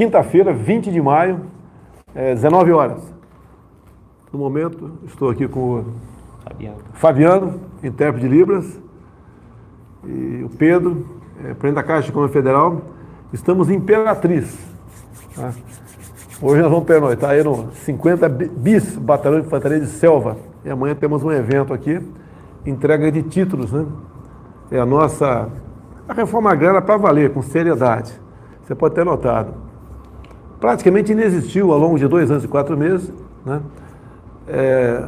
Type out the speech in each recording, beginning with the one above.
quinta-feira, 20 de maio, 19 horas. No momento, estou aqui com o Fabiano, intérprete de Libras, e o Pedro, presidente da Caixa Econômica Federal. Estamos em Imperatriz. Tá? Hoje nós vamos pernoitar aí no 50 bis Batalhão de Infantaria de Selva. E amanhã temos um evento aqui, entrega de títulos, né? É a reforma agrária para valer, com seriedade. Você pode ter notado. Praticamente inexistiu ao longo de 2 anos e 4 meses, né?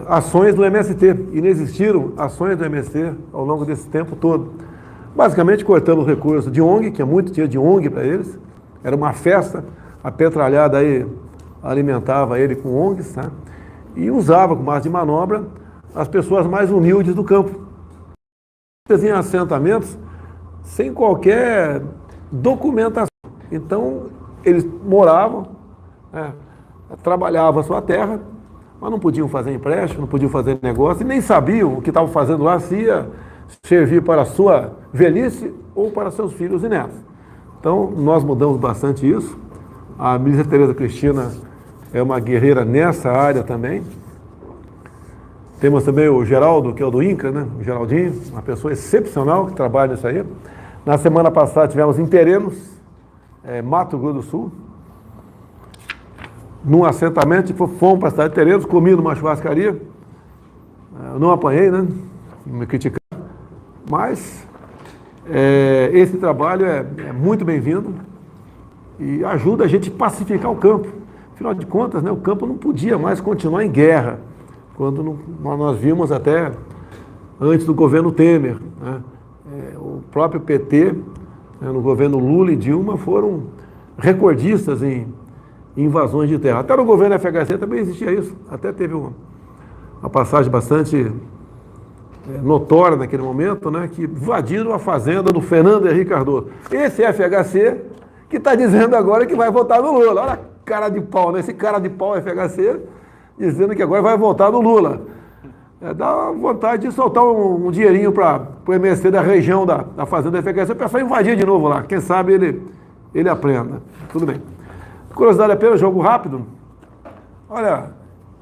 Ações do MST. Inexistiram ações do MST ao longo desse tempo todo. Basicamente cortamos o recurso de ONG, que é muito dinheiro de ONG para eles. Era uma festa, a petralhada aí alimentava ele com ONGs, tá? E usava com base de manobra as pessoas mais humildes do campo. Em assentamentos sem qualquer documentação. Então, eles moravam, trabalhavam a sua terra, mas não podiam fazer empréstimo, não podiam fazer negócio, e nem sabiam o que estavam fazendo lá, se ia servir para a sua velhice ou para seus filhos e netos. Então, nós mudamos bastante isso. A ministra Tereza Cristina é uma guerreira nessa área também. Temos também o Geraldo, que é o do INCRA, né? O Geraldinho, uma pessoa excepcional que trabalha nisso aí. Na semana passada tivemos em Terenos, Mato Grosso do Sul, num assentamento, fomos para a cidade de Terenos, comi numa churrascaria. Eu não apanhei, né? Me criticaram. Mas esse trabalho é muito bem-vindo e ajuda a gente a pacificar o campo. Afinal de contas, né, o campo não podia mais continuar em guerra, quando nós vimos até antes do governo Temer, né? O próprio PT, né, no governo Lula e Dilma, foram recordistas em invasões de terra. Até no governo FHC também existia isso. Até teve uma passagem bastante notória naquele momento, né, que invadiram a fazenda do Fernando Henrique Cardoso. Esse FHC que está dizendo agora que vai votar no Lula. Olha a cara de pau, né? Esse cara de pau FHC dizendo que agora vai votar no Lula. Dá vontade de soltar um dinheirinho para o MST da região da fazenda do FHC, para só invadir de novo lá. Quem sabe ele aprenda. Tudo bem. Curiosidade apenas, jogo rápido. Olha,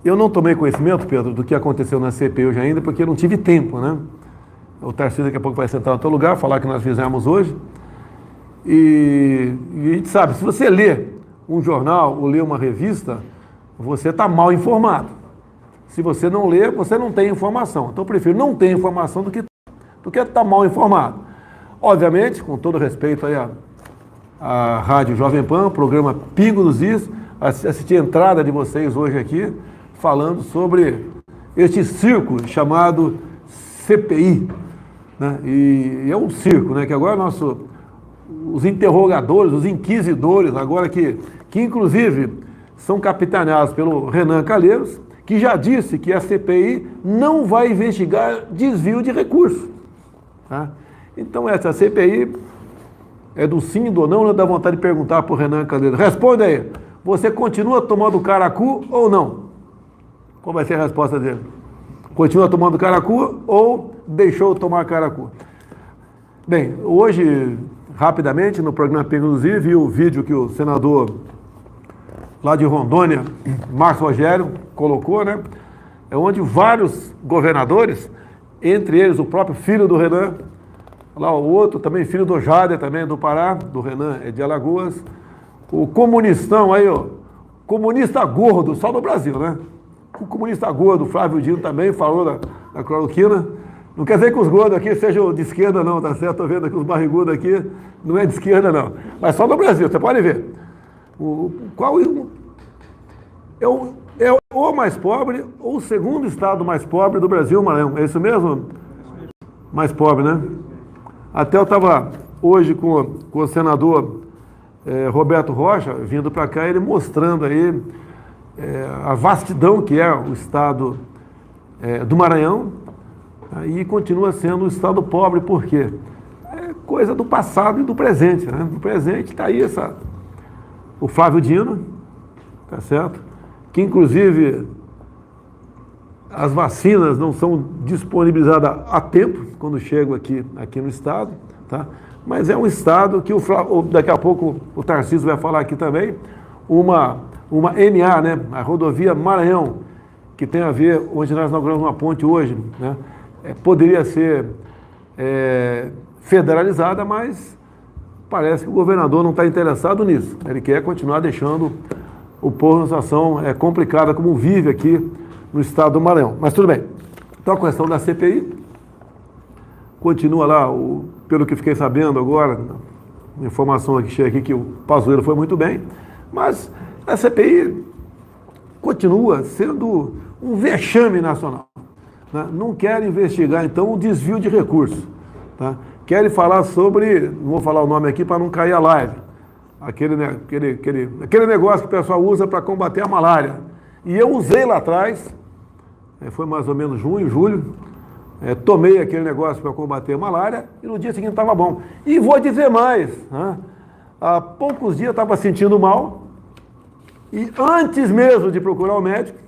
eu não tomei conhecimento, Pedro, do que aconteceu na CPI hoje ainda, porque eu não tive tempo, né? O Tarcísio daqui a pouco vai sentar no teu lugar, falar o que nós fizemos hoje. E a gente sabe, se você lê um jornal ou lê uma revista, você está mal informado. Se você não lê, você não tem informação. Então eu prefiro não ter informação do que estar mal informado. Obviamente, com todo respeito aí à Rádio Jovem Pan, programa Pingo dos Is, assisti a entrada de vocês hoje aqui, falando sobre este circo chamado CPI. Né? E é um circo, né? Que agora os interrogadores, os inquisidores, agora que inclusive são capitaneados pelo Renan Calheiros, que já disse que a CPI não vai investigar desvio de recursos. Tá? Então essa CPI é do sim, do não, dá vontade de perguntar para o Renan Calheiros. Responde aí, você continua tomando caracu ou não? Qual vai ser a resposta dele? Continua tomando caracu ou deixou de tomar caracu? Bem, hoje, rapidamente, no programa Inclusive, vi o vídeo que o senador lá de Rondônia, Marcos Rogério, colocou, né? É onde vários governadores, entre eles o próprio filho do Renan, lá o outro também, filho do Jader, também do Pará, do Renan é de Alagoas, o comunistão aí, ó, comunista gordo, só no Brasil, né? O comunista gordo, Flávio Dino também falou da cloroquina. Não quer dizer que os gordos aqui sejam de esquerda não, tá certo? Estou vendo aqui os barrigudos aqui, não é de esquerda não, mas só no Brasil, você pode ver. É o mais pobre, ou o segundo estado mais pobre do Brasil, Maranhão. É isso mesmo? Mais pobre, né? Até eu estava hoje com o senador Roberto Rocha, vindo para cá, ele mostrando aí a vastidão que é o estado do Maranhão, e continua sendo um estado pobre, por quê? É coisa do passado e do presente, né? No presente está aí o Flávio Dino, tá certo? Que inclusive as vacinas não são disponibilizadas a tempo quando chegam aqui no estado, tá? mas é um estado que daqui a pouco o Tarcísio vai falar aqui também, uma MA, né, a rodovia Maranhão, que tem a ver, onde nós inauguramos uma ponte hoje, né, poderia ser federalizada, mas parece que o governador não está interessado nisso. Ele quer continuar deixando o povo numa situação complicada, como vive aqui no estado do Maranhão. Mas tudo bem. Então a questão da CPI continua lá, pelo que fiquei sabendo agora, a informação que chega aqui que o Pazuello foi muito bem, mas a CPI continua sendo um vexame nacional. Né? Não quer investigar, então, o desvio de recursos. Tá? Querem falar sobre, não vou falar o nome aqui para não cair a live, aquele negócio que o pessoal usa para combater a malária. E eu usei lá atrás, foi mais ou menos junho, julho, tomei aquele negócio para combater a malária e no dia seguinte estava bom. E vou dizer mais, né? Há poucos dias eu estava sentindo mal e antes mesmo de procurar o médico,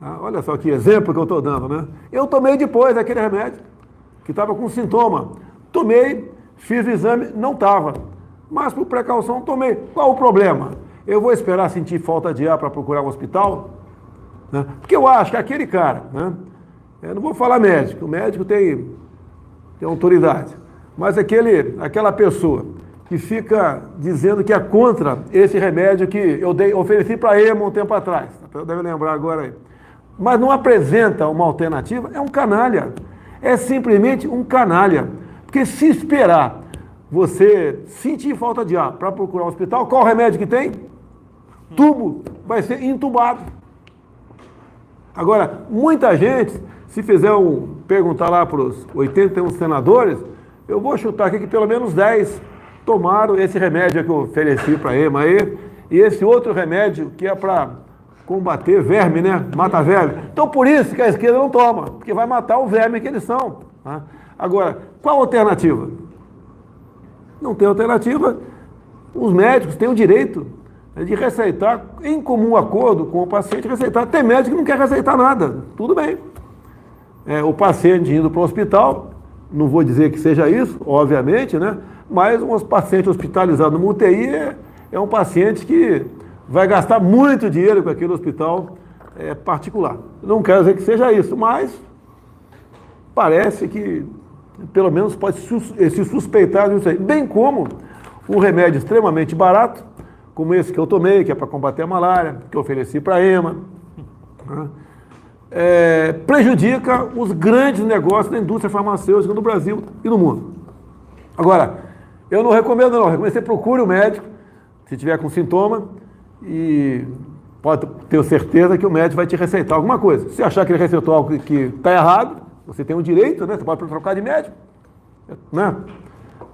tá? Olha só que exemplo que eu estou dando, né? Eu tomei depois aquele remédio que estava com sintoma. Tomei, fiz o exame, não estava. Mas por precaução tomei. Qual o problema? Eu vou esperar sentir falta de ar para procurar um hospital? Né? Porque eu acho que aquele cara, né? Eu não vou falar médico, o médico tem autoridade, mas aquela pessoa que fica dizendo que é contra esse remédio que eu ofereci para EMA um tempo atrás, deve lembrar agora aí, mas não apresenta uma alternativa, é um canalha, é simplesmente um canalha, porque se esperar você sentir falta de ar para procurar um hospital, qual o remédio que tem? Tubo, vai ser entubado. Agora, muita gente, se perguntar lá para os 81 senadores, eu vou chutar aqui que pelo menos 10 tomaram esse remédio que eu ofereci para a EMA aí, e esse outro remédio que é para combater verme, né? Mata verme. Então, por isso que a esquerda não toma, porque vai matar o verme que eles são. Tá? Agora, qual a alternativa? Não tem alternativa. Os médicos têm o direito de receitar, em comum acordo com o paciente, receitar. Tem médico que não quer receitar nada. Tudo bem. O paciente indo para o hospital, não vou dizer que seja isso, obviamente, né? Mas um paciente hospitalizado no UTI é um paciente que vai gastar muito dinheiro com aquele hospital particular. Não quero dizer que seja isso, mas parece que pelo menos pode se suspeitar disso aí. Bem como um remédio extremamente barato, como esse que eu tomei, que é para combater a malária, que eu ofereci para a EMA, né? Prejudica os grandes negócios da indústria farmacêutica no Brasil e no mundo. Agora, eu não recomendo não, recomendo que você procure o médico, se tiver com sintoma, e pode ter certeza que o médico vai te receitar alguma coisa. Se achar que ele receitou algo que está errado, você tem o direito, né? Você pode trocar de médico, né?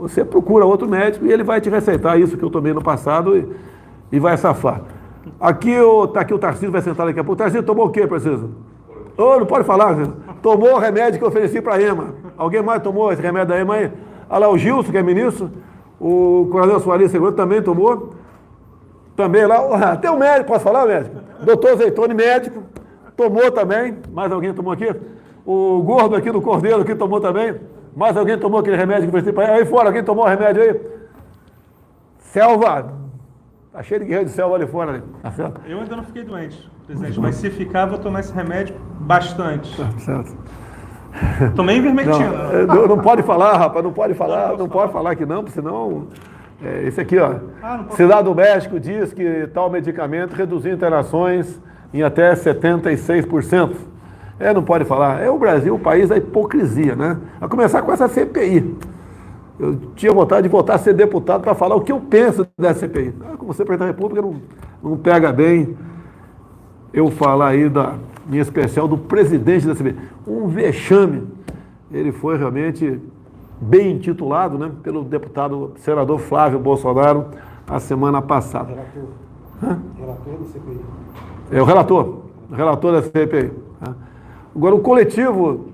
Você procura outro médico e ele vai te receitar isso que eu tomei no passado e vai safar. Aqui está aqui o Tarcísio, vai sentar daqui a pouco. Tarcísio, tomou o quê, Preciso? Não pode falar, Preciso. Tomou o remédio que eu ofereci para a EMA. Alguém mais tomou esse remédio da EMA aí? Olha lá, o Gilson, que é ministro, o Coronel Soares Seguro também tomou. Também lá, tem um médico, posso falar, médico? Doutor Zeitone, médico, tomou também. Mais alguém tomou aqui? O gordo aqui do Cordeiro aqui tomou também. Mais alguém tomou aquele remédio que eu ofereci para ele? Aí fora, alguém tomou o remédio aí? Selva, tá cheio de guerreiro de selva ali fora. Ali. Tá certo? Eu ainda não fiquei doente, presidente, mas se ficar, vou tomar esse remédio bastante. Tá certo. Tomei ivermectina. Não pode falar, rapaz, não pode falar, não pode falar que não, senão... esse aqui, ó. Cidade do México diz que tal medicamento reduziu internações em até 76%. Não pode falar. O Brasil, o país da hipocrisia, né? A começar com essa CPI. Eu tinha vontade de voltar a ser deputado para falar o que eu penso dessa CPI. Como você, presidente da República, não pega bem eu falar aí, em especial, do presidente da CPI. Um vexame. Ele foi realmente bem intitulado, né, pelo deputado senador Flávio Bolsonaro a semana passada. Relator da CPI. O relator da CPI. Agora, o coletivo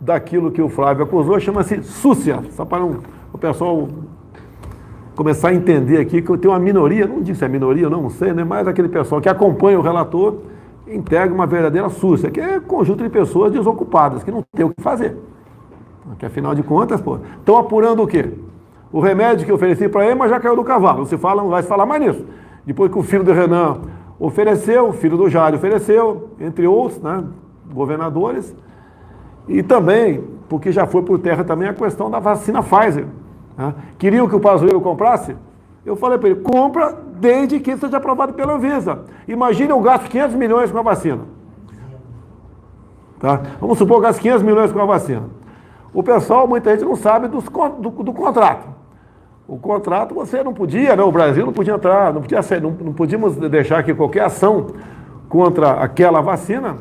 daquilo que o Flávio acusou chama-se Súcia, só para o pessoal começar a entender aqui que tem uma minoria, não digo se é minoria, não sei, né, mas aquele pessoal que acompanha o relator integra uma verdadeira Súcia, que é um conjunto de pessoas desocupadas, que não tem o que fazer. Porque, afinal de contas, estão apurando o quê? O remédio que eu ofereci para ele, mas já caiu do cavalo. Não vai se falar mais nisso. Depois que o filho do Renan ofereceu, o filho do Jário ofereceu, entre outros, né, governadores. E também, porque já foi por terra também a questão da vacina Pfizer. Né? Queriam que o Pazuello comprasse? Eu falei para ele, compra desde que seja aprovado pela Anvisa. Imagine eu gasto 500 milhões com a vacina. Tá? Vamos supor que eu gasto 500 milhões com a vacina. O pessoal, muita gente não sabe do contrato. O contrato você não podia, né? O Brasil não podia entrar, não podíamos deixar que qualquer ação contra aquela vacina,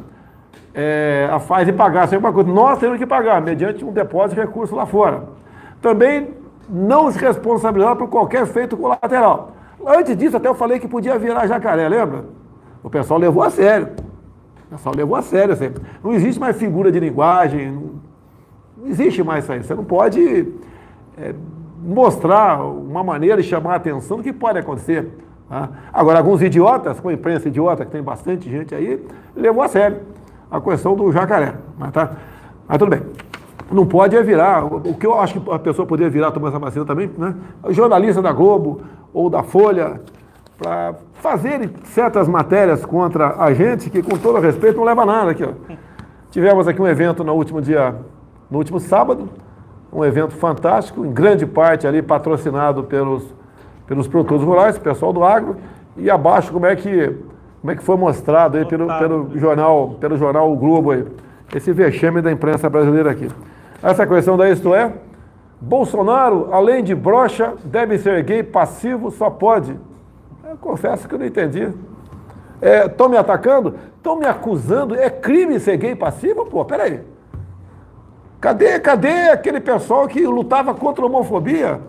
a Pfizer pagasse alguma coisa. Nós temos que pagar, mediante um depósito de recursos lá fora. Também não se responsabilizar por qualquer efeito colateral. Antes disso, até eu falei que podia virar jacaré, lembra? O pessoal levou a sério. Assim. Não existe mais figura de linguagem, não existe mais isso aí. Você não pode mostrar uma maneira de chamar a atenção do que pode acontecer. Tá? Agora, alguns idiotas, com a imprensa idiota, que tem bastante gente aí, levou a sério a questão do jacaré. Mas tudo bem. Não pode virar. O que eu acho que a pessoa poderia virar tomando essa vacina também, né? Jornalista da Globo ou da Folha, para fazerem certas matérias contra a gente, que com todo respeito não leva a nada. Aqui, ó. Tivemos aqui um evento no último sábado, um evento fantástico, em grande parte ali patrocinado pelos produtores rurais, pessoal do agro, e abaixo como é que foi mostrado aí pelo jornal O Globo aí, esse vexame da imprensa brasileira aqui. Essa questão da Isto É, Bolsonaro, além de broxa, deve ser gay passivo, só pode. Eu confesso que eu não entendi. Estão me atacando? Estão me acusando? É crime ser gay passivo? Pô, peraí. Cadê aquele pessoal que lutava contra a homofobia?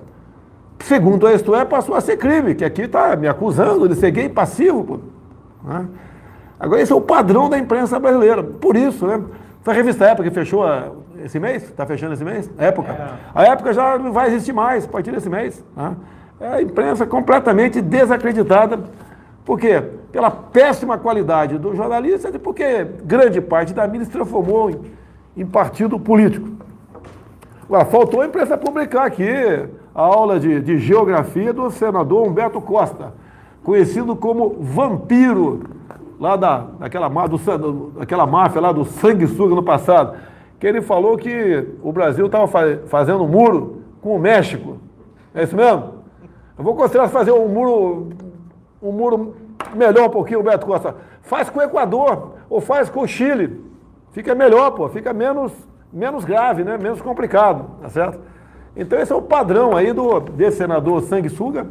Segundo a Isto É, passou a ser crime, que aqui está me acusando de ser gay passivo. Pô. Agora, esse é o padrão da imprensa brasileira. Por isso, né? Foi a revista Época que fechou esse mês? Está fechando esse mês? A Época já não vai existir mais a partir desse mês. Né? É a imprensa completamente desacreditada. Por quê? Pela péssima qualidade dos jornalistas e porque grande parte da mídia se transformou em partido político. Agora, faltou a imprensa publicar aqui a aula de geografia do senador Humberto Costa, conhecido como vampiro, lá daquela máfia lá do sanguessuga no passado, que ele falou que o Brasil estava fazendo um muro com o México. É isso mesmo? Eu vou considerar fazer um muro melhor um pouquinho, Humberto Costa. Faz com o Equador, ou faz com o Chile. Fica melhor, pô, fica menos grave, né? Menos complicado, tá certo? Então esse é o padrão aí desse senador sanguessuga,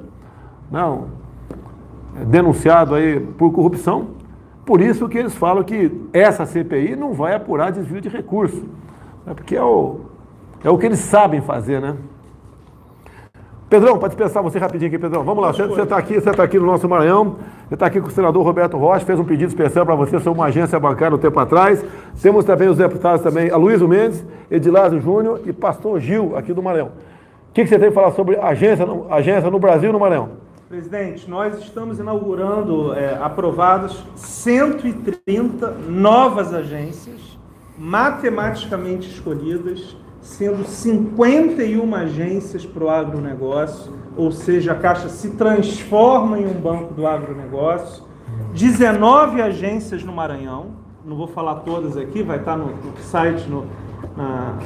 não, denunciado aí por corrupção. Por isso que eles falam que essa CPI não vai apurar desvio de recurso, né? Porque é o que eles sabem fazer, né? Pedrão, para dispensar você rapidinho aqui, Pedrão. Vamos lá, você está aqui no nosso Maranhão, você está aqui com o senador Roberto Rocha, fez um pedido especial para você sobre uma agência bancária um tempo atrás. Temos também os deputados também, Aloysio Mendes, Edilásio Júnior e Pastor Gil, aqui do Maranhão. O que você tem para falar sobre agência no Brasil e no Maranhão? Presidente, nós estamos inaugurando, aprovadas 130 novas agências, matematicamente escolhidas, sendo 51 agências para o agronegócio, ou seja, a Caixa se transforma em um banco do agronegócio, 19 agências no Maranhão, não vou falar todas aqui, vai estar no site,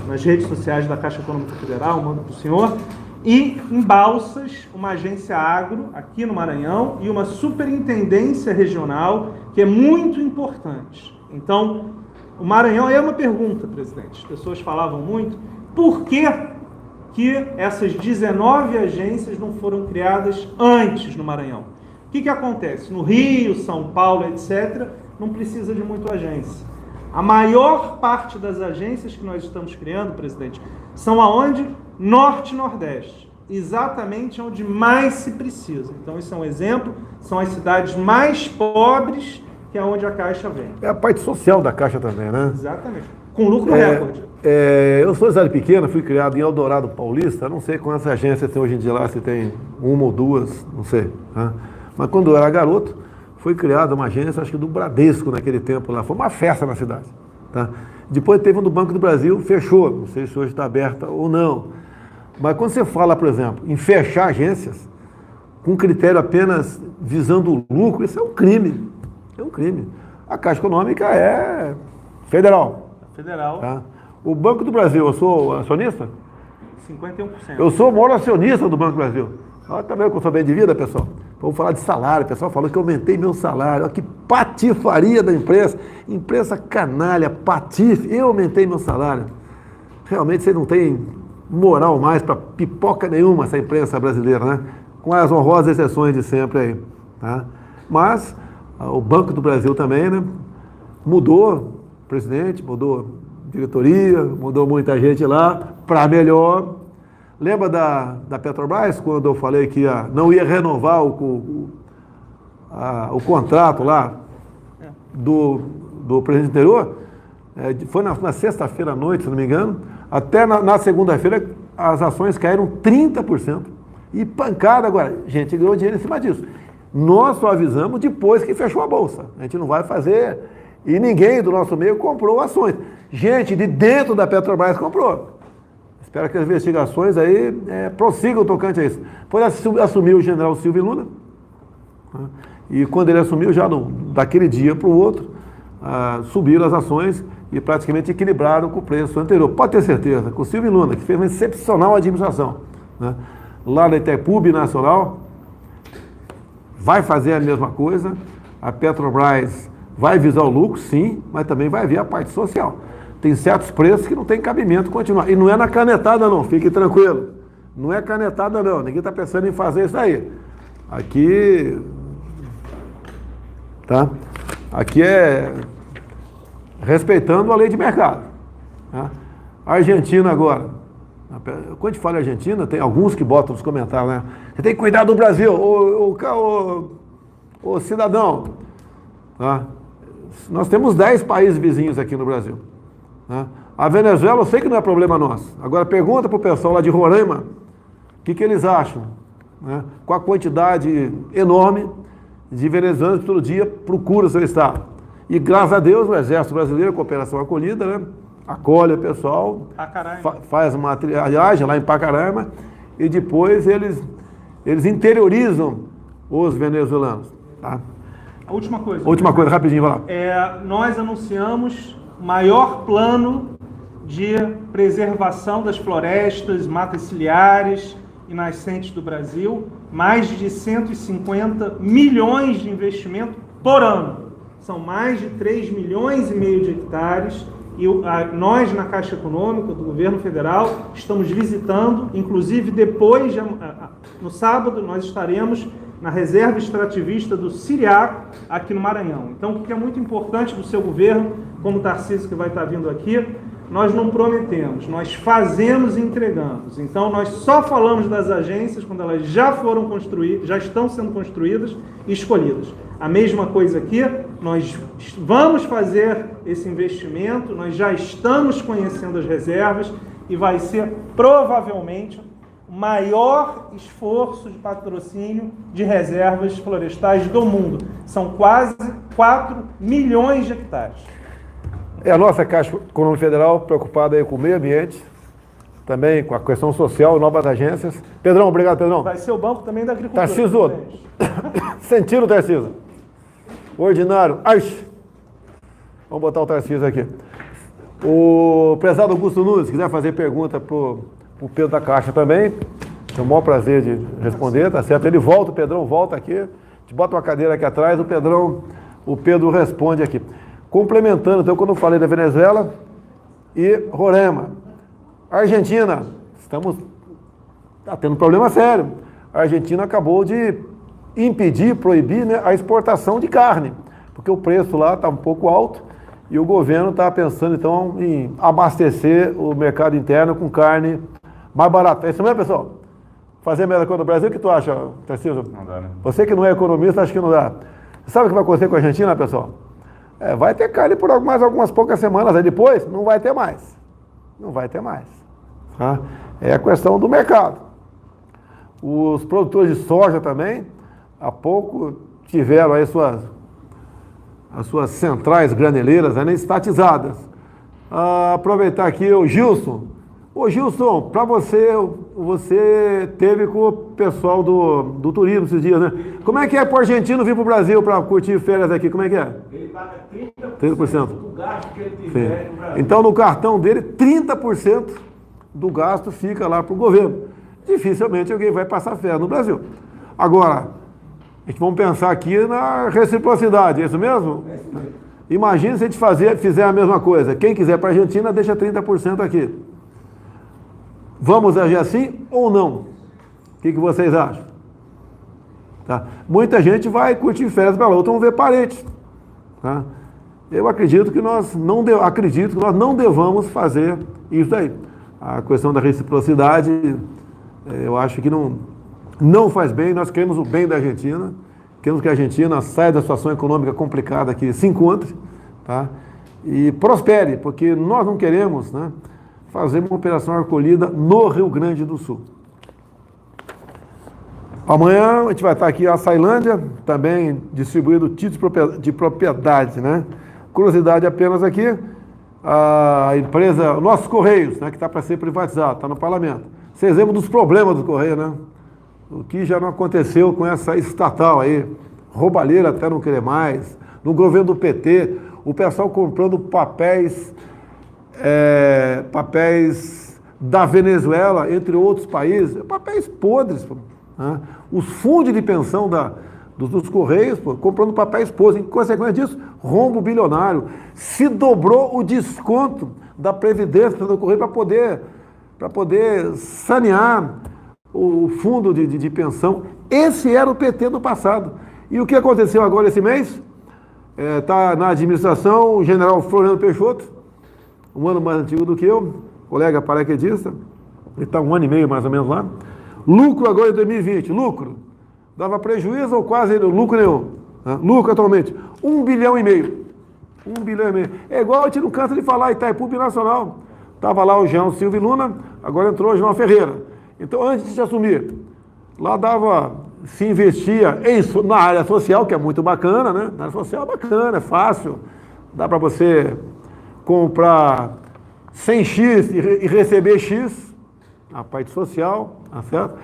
nas redes sociais da Caixa Econômica Federal, mando para o senhor, e em Balsas, uma agência agro aqui no Maranhão e uma superintendência regional, que é muito importante. Então, o Maranhão é uma pergunta, presidente. As pessoas falavam muito. Por que essas 19 agências não foram criadas antes no Maranhão? O que acontece? No Rio, São Paulo, etc., não precisa de muita agência. A maior parte das agências que nós estamos criando, presidente, são aonde? Norte e Nordeste. Exatamente onde mais se precisa. Então, isso é um exemplo. São as cidades mais pobres, que é onde a Caixa vem. É a parte social da Caixa também, né? Exatamente. Com lucro recorde. Eu sou cidade pequena, fui criado em Eldorado Paulista, não sei quantas agências tem hoje em dia lá, se tem uma ou duas, não sei. Né? Mas quando eu era garoto, foi criada uma agência, acho que do Bradesco naquele tempo lá, foi uma festa na cidade. Tá? Depois teve um do Banco do Brasil, fechou, não sei se hoje está aberta ou não. Mas quando você fala, por exemplo, em fechar agências, com critério apenas visando o lucro, isso é um crime. É um crime. A Caixa Econômica é federal. Federal, Tá? O Banco do Brasil, eu sou acionista? 51%. Eu sou o maior acionista do Banco do Brasil. Olha, tá vendo que eu sou bem de vida, pessoal? Vamos falar de salário. O pessoal falou que eu aumentei meu salário. Olha que patifaria da imprensa. Imprensa canalha, patife. Eu aumentei meu salário. Realmente você não tem moral mais para pipoca nenhuma, essa imprensa brasileira, né? Com as honrosas exceções de sempre aí. Tá? Mas o Banco do Brasil também, né? Mudou presidente, mudou diretoria, mudou muita gente lá para melhor. Lembra da Petrobras, quando eu falei que não ia renovar o contrato lá do presidente anterior? Foi na sexta-feira à noite, se não me engano. Até na segunda-feira as ações caíram 30%. E pancada agora. Gente ganhou dinheiro em cima disso. Nós só avisamos depois que fechou a bolsa. A gente não vai fazer. E ninguém do nosso meio comprou ações. Gente de dentro da Petrobras comprou. Espero que as investigações aí prossigam tocante a isso. Depois assumiu o general Silvio Luna. E quando ele assumiu, já daquele dia para o outro, subiram as ações e praticamente equilibraram com o preço anterior. Pode ter certeza, com o Silvio Luna, que fez uma excepcional administração, né? Lá na Itaipu Nacional, vai fazer a mesma coisa. A Petrobras vai visar o lucro, sim, mas também vai ver a parte social. Tem certos preços que não tem cabimento continuar. E não é na canetada, não, fique tranquilo. Não é canetada, não. Ninguém está pensando em fazer isso aí. Aqui. Tá? Aqui é respeitando a lei de mercado. Tá? A Argentina agora. Quando a gente fala Argentina, tem alguns que botam nos comentários, né? Você tem que cuidar do Brasil, ô cidadão. Tá? Nós temos 10 países vizinhos aqui no Brasil. Tá? A Venezuela, eu sei que não é problema nosso. Agora pergunta para o pessoal lá de Roraima o que eles acham, né? Com a quantidade enorme de venezuelanos que todo dia procura o seu estado. E graças a Deus o Exército Brasileiro, Cooperação Acolhida, né? Acolhe o pessoal, faz uma triagem lá em Pacaraima e depois eles interiorizam os venezuelanos. Tá? A última coisa. Última coisa, rapidinho, vai lá. Nós anunciamos o maior plano de preservação das florestas, matas ciliares e nascentes do Brasil, mais de 150 milhões de investimento por ano. São mais de 3,5 milhões de hectares. E nós, na Caixa Econômica do Governo Federal, estamos visitando, inclusive depois, no sábado, nós estaremos na reserva extrativista do Siriaco, aqui no Maranhão. Então, o que é muito importante do seu governo, como o Tarcísio que vai estar vindo aqui, nós não prometemos, nós fazemos e entregamos. Então, nós só falamos das agências quando elas já foram construídas, já estão sendo construídas e escolhidas. A mesma coisa aqui, nós vamos fazer esse investimento, nós já estamos conhecendo as reservas e vai ser provavelmente o maior esforço de patrocínio de reservas florestais do mundo. São quase 4 milhões de hectares. É a nossa Caixa Econômica Federal preocupada aí com o meio ambiente, também com a questão social, novas agências. Pedrão, obrigado, Pedrão. Vai ser o banco também da agricultura. Tarcísio, sentindo, Tarcísio. Ordinário. Ai, vamos botar o Tarcísio aqui. O prezado Augusto Nunes, se quiser fazer pergunta para o Pedro da Caixa também, tenho o maior prazer de responder, tá certo? Ele volta, o Pedrão volta aqui, te bota uma cadeira aqui atrás, o Pedro responde aqui. Complementando, então, quando eu falei da Venezuela e Roraima. Argentina, está tendo um problema sério. A Argentina acabou de impedir, proibir, né, a exportação de carne, porque o preço lá está um pouco alto e o governo está pensando, então, em abastecer o mercado interno com carne mais barata. É isso mesmo, pessoal? Fazer a mesma coisa no Brasil, o que tu acha, Tarcísio? Não dá, né? Você que não é economista, acha que não dá. Sabe o que vai acontecer com a Argentina, pessoal? Vai ter carne por mais algumas poucas semanas, aí depois não vai ter mais. Não vai ter mais. Tá? É a questão do mercado. Os produtores de soja também, há pouco tiveram aí as suas centrais graneleiras, né, estatizadas. Aproveitar aqui o Gilson, Ô Gilson, para você teve com o pessoal do turismo esses dias, né? Como é que é para o argentino vir para o Brasil para curtir férias aqui? Como é que é? Ele paga 30% do gasto que ele tiver no Brasil. Então, no cartão dele, 30% do gasto fica lá para o governo. Dificilmente alguém vai passar férias no Brasil. Agora, vamos pensar aqui na reciprocidade, é isso mesmo? Imagina se a gente fizer a mesma coisa. Quem quiser para a Argentina, deixa 30% aqui. Vamos agir assim ou não? O que vocês acham? Tá? Muita gente vai curtir férias para lá, outros vão ver parentes. Tá? Eu acredito que nós não devamos fazer isso aí. A questão da reciprocidade, eu acho que não faz bem. Nós queremos o bem da Argentina, queremos que a Argentina saia da situação econômica complicada que se encontre, tá? E prospere, porque nós não queremos, né, fazer uma operação acolhida no Rio Grande do Sul. Amanhã a gente vai estar aqui a Açailândia, também distribuindo títulos de propriedade, né? Curiosidade apenas aqui, a empresa, nossos Correios, né, que está para ser privatizado, está no parlamento. Vocês lembram dos problemas do Correio, né? O que já não aconteceu com essa estatal aí, roubalheira até não querer mais, no governo do PT, o pessoal comprando papéis da Venezuela, entre outros países, papéis podres, né? Os fundos de pensão dos Correios, comprando papéis podres. Em consequência disso, rombo bilionário. Se dobrou o desconto da Previdência do Correio para poder sanear o fundo de pensão. Esse era o PT do passado. E o que aconteceu agora esse mês? Está na administração o general Floriano Peixoto, um ano mais antigo do que eu, colega paraquedista, ele está 1 ano e meio mais ou menos lá. Lucro agora em 2020, lucro. Dava prejuízo ou quase lucro nenhum. Né? Lucro atualmente, 1,5 bilhão. 1,5 bilhão. É igual, a gente não cansa de falar, Itaipu Binacional. Estava lá o Jean Silva e Luna, agora entrou o João Ferreira. Então, antes de assumir, lá se investia na área social, que é muito bacana, né? Na área social é bacana, é fácil. Dá para você comprar 100x e receber X, a parte social, tá certo?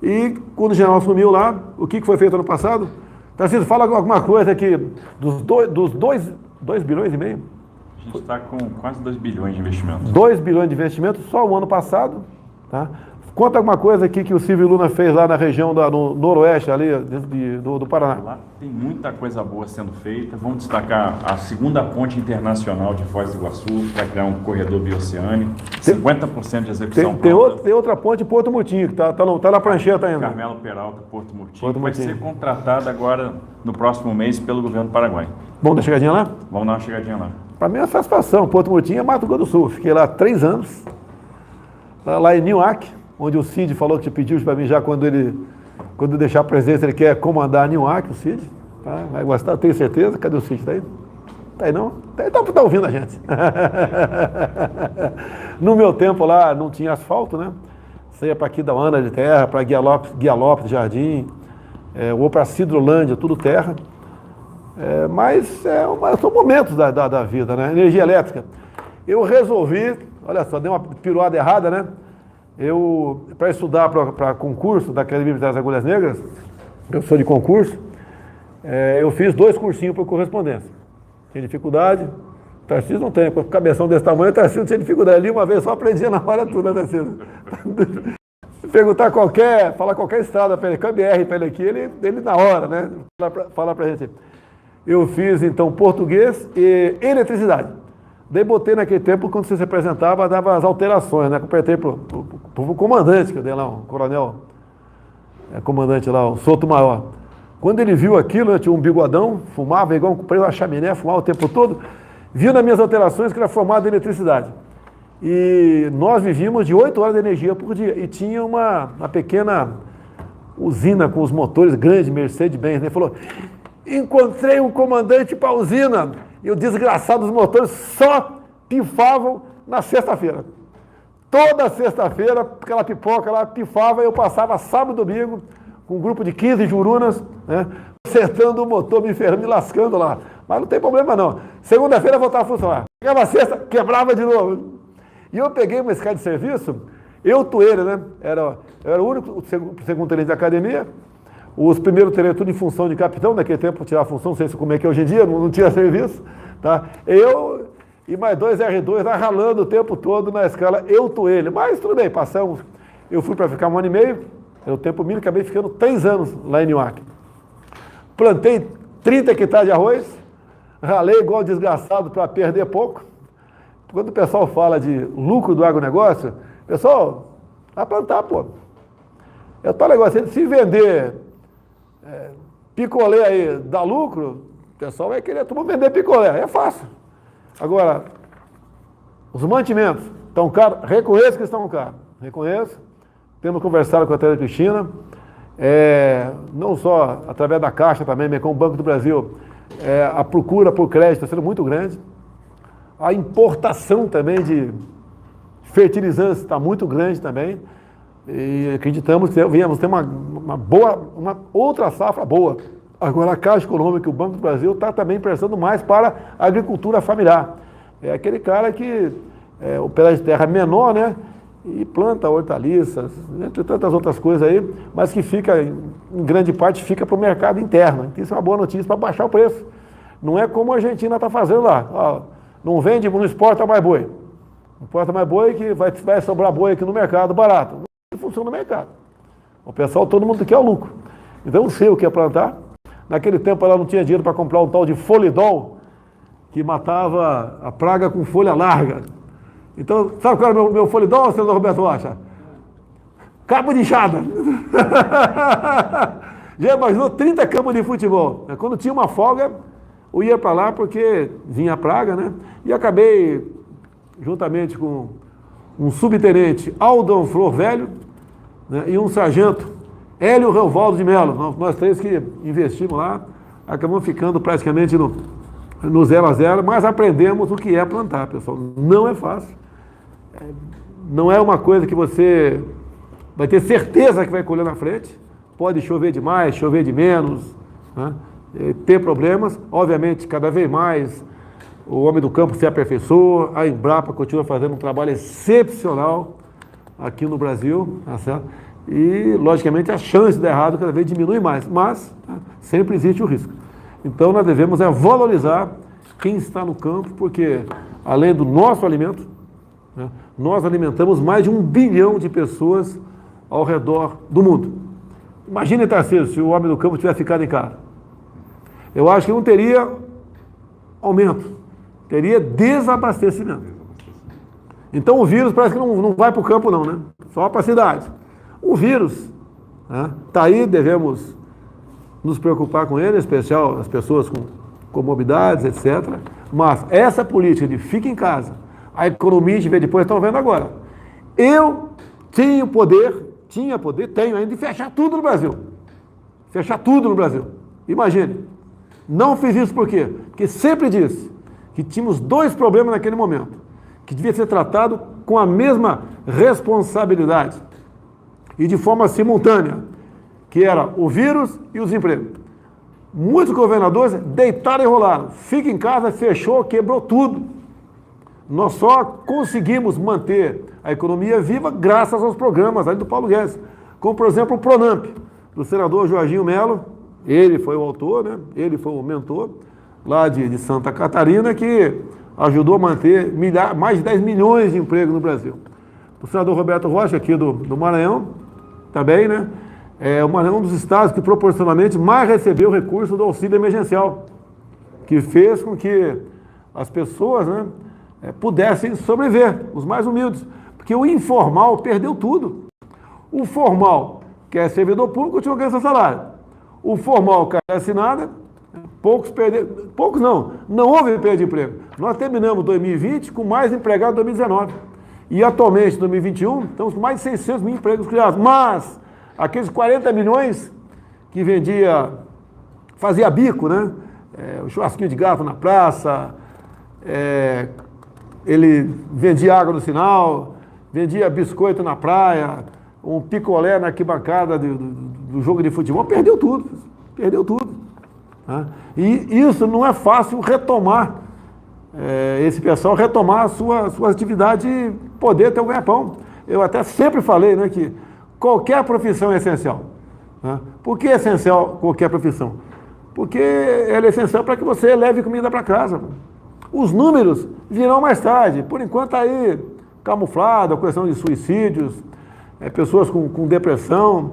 E quando o general assumiu lá, o que foi feito ano passado? Tarcísio, fala alguma coisa aqui dos 2 bilhões e meio. A gente está com quase 2 bilhões de investimentos. 2 bilhões de investimentos só o ano passado, tá? Conta alguma coisa aqui que o Silvio Luna fez lá na região no noroeste, ali do Paraná. Lá tem muita coisa boa sendo feita. Vamos destacar a segunda ponte internacional de Foz do Iguaçu, para criar um corredor bioceânico. 50% de execução. Tem outra ponte em Porto Murtinho, que tá na prancheta ainda. Carmelo Peralta, Porto Murtinho, que vai ser contratada agora no próximo mês pelo governo do Paraguai. Vamos dar uma chegadinha lá? Vamos dar uma chegadinha lá. Para mim é uma satisfação. Porto Murtinho é Mato Grosso do Sul. Fiquei lá 3 anos, lá em Nioaque, onde o Cid falou que pediu para mim já quando deixar a presença, ele quer comandar a Nioaque, o Cid. Tá? Vai gostar, tenho certeza. Cadê o Cid? Está aí? Está aí não? Está ouvindo a gente. No meu tempo lá não tinha asfalto, né? Você ia para Aquidauana de terra, para Guialópolis, Jardim, ou para Cidrolândia, tudo terra. Mas são momentos da vida, né? Energia elétrica. Eu resolvi, olha só, dei uma piruada errada, né? Para estudar para concurso da Academia Militar das Agulhas Negras, eu sou de concurso, eu fiz 2 cursinhos por correspondência. Tinha dificuldade, Tarcísio não tem, com a cabeção desse tamanho, Tarcísio não tinha dificuldade. Ali uma vez só aprendia na hora tudo, né, Tarcísio? Perguntar falar qualquer estrada para ele, KBR para ele aqui, ele na hora, né? Falar para a gente. Eu fiz, então, português e eletricidade. Daí botei naquele tempo, quando você se apresentava, dava as alterações, né? Apertei pro comandante, que eu dei lá, um coronel, comandante lá, o Souto Maior. Quando ele viu aquilo, né, tinha um bigodão, fumava igual preso a chaminé, fumava o tempo todo, viu nas minhas alterações que era formado em eletricidade. E nós vivíamos de 8 horas de energia por dia. E tinha uma pequena usina com os motores grandes, Mercedes-Benz, né? Ele falou, encontrei um comandante para a usina. E o desgraçado dos motores só pifavam na sexta-feira. Toda sexta-feira, aquela pipoca lá pifava, eu passava sábado e domingo com um grupo de 15 jurunas, né, acertando o motor, me lascando lá. Mas não tem problema não. Segunda-feira voltava a funcionar. Chegava sexta, quebrava de novo. E eu peguei uma escala de serviço, eu toeiro, né? Eu era o único segundo tenente da academia, os primeiros tenentes tudo em função de capitão, naquele tempo tirar a função, não sei se como é que é hoje em dia, não tinha serviço, tá? Eu e mais 2 R2 lá ralando o tempo todo na escala eu toeiro. Mas tudo bem, passamos. Eu fui para ficar 1 ano e meio, era o tempo mínimo, acabei ficando 3 anos lá em Niuaque. Plantei 30 hectares de arroz, ralei igual desgraçado para perder pouco. Quando o pessoal fala de lucro do agronegócio, pessoal, vai plantar, pô. É o tal negócio, se vender picolé aí dá lucro, o pessoal vai querer vender picolé, é fácil. Agora, os mantimentos estão caros, reconheço que estão caros, reconheço. Temos conversado com a Tereza Cristina, não só através da Caixa também, mas com o Banco do Brasil, a procura por crédito está sendo muito grande. A importação também de fertilizantes está muito grande também. E acreditamos que viemos ter uma outra safra boa. Agora a Caixa Econômica e o Banco do Brasil está também prestando mais para a agricultura familiar. É aquele cara que o pedaço de terra é menor, né? E planta hortaliças, entre tantas outras coisas aí, mas que fica, em grande parte, fica para o mercado interno. Isso é uma boa notícia para baixar o preço. Não é como a Argentina está fazendo lá. Ó, não vende, não exporta mais boi. Não exporta mais boi que vai sobrar boi aqui no mercado barato. Não funciona no mercado. O pessoal, todo mundo quer o lucro. Então eu sei o que é plantar. Naquele tempo ela não tinha dinheiro para comprar um tal de folidol, que matava a praga com folha larga. Então, sabe qual era o meu folidol, senador Roberto Rocha? Cabo de enxada. Já imaginou 30 campos de futebol? Quando tinha uma folga, eu ia para lá porque vinha a praga, né? E acabei, juntamente com um subtenente, Aldon Flor Velho, né? E um sargento, Hélio Revaldo de Mello. Nós 3 que investimos lá, acabamos ficando praticamente no 0 a 0, mas aprendemos o que é plantar, pessoal. Não é fácil. Não é uma coisa que você vai ter certeza que vai colher na frente. Pode chover demais, chover de menos, né? Ter problemas. Obviamente, cada vez mais o homem do campo se aperfeiçoa, a Embrapa continua fazendo um trabalho excepcional aqui no Brasil, tá certo? E, logicamente, a chance de dar errado cada vez diminui mais, mas sempre existe o risco. Então, nós devemos valorizar quem está no campo, porque, além do nosso alimento, né, nós alimentamos mais de 1 bilhão de pessoas ao redor do mundo. Imagine, Tarcísio, se o homem do campo tivesse ficado em casa. Eu acho que não teria aumento, teria desabastecimento. Então o vírus parece que não vai para o campo não, né? Só para a cidade. O vírus está aí, devemos nos preocupar com ele, em especial as pessoas com comorbidades, etc. Mas essa política de fica em casa, a economia a gente vê depois, estão vendo agora. Eu tinha poder, tenho ainda, de fechar tudo no Brasil. Fechar tudo no Brasil. Imagine. Não fiz isso por quê? Porque sempre disse que tínhamos 2 problemas naquele momento, que devia ser tratado com a mesma responsabilidade e de forma simultânea, que era o vírus e o desemprego. Muitos governadores deitaram e rolaram. Fica em casa, fechou, quebrou tudo. Nós só conseguimos manter a economia viva graças aos programas aí do Paulo Guedes, como, por exemplo, o Pronamp, do senador Jorginho Melo. Ele foi o autor, né? Ele foi o mentor lá de Santa Catarina, que ajudou a manter mais de 10 milhões de empregos no Brasil. O senador Roberto Rocha, aqui do Maranhão, também, né? O Maranhão é um dos estados que proporcionalmente mais recebeu recurso do auxílio emergencial, que fez com que as pessoas, né, pudessem sobreviver, os mais humildes, porque o informal perdeu tudo. O formal, que é servidor público, continua ganhando seu salário. O formal carece nada, poucos não houve perda de emprego. Nós terminamos 2020 com mais empregados em 2019. E atualmente, em 2021, estamos com mais de 600 mil empregos criados. Mas aqueles 40 milhões que fazia bico, né? O churrasquinho de gato na praça, ele vendia água no sinal, vendia biscoito na praia, um picolé na arquibancada do jogo de futebol, perdeu tudo. Né? E isso não é fácil retomar esse pessoal retomar a sua atividade e poder ter um ganha-pão. Eu até sempre falei, né, que qualquer profissão é essencial. Né? Por que é essencial qualquer profissão? Porque ela é essencial para que você leve comida para casa. Os números virão mais tarde. Por enquanto está aí camuflado a questão de suicídios, pessoas com depressão.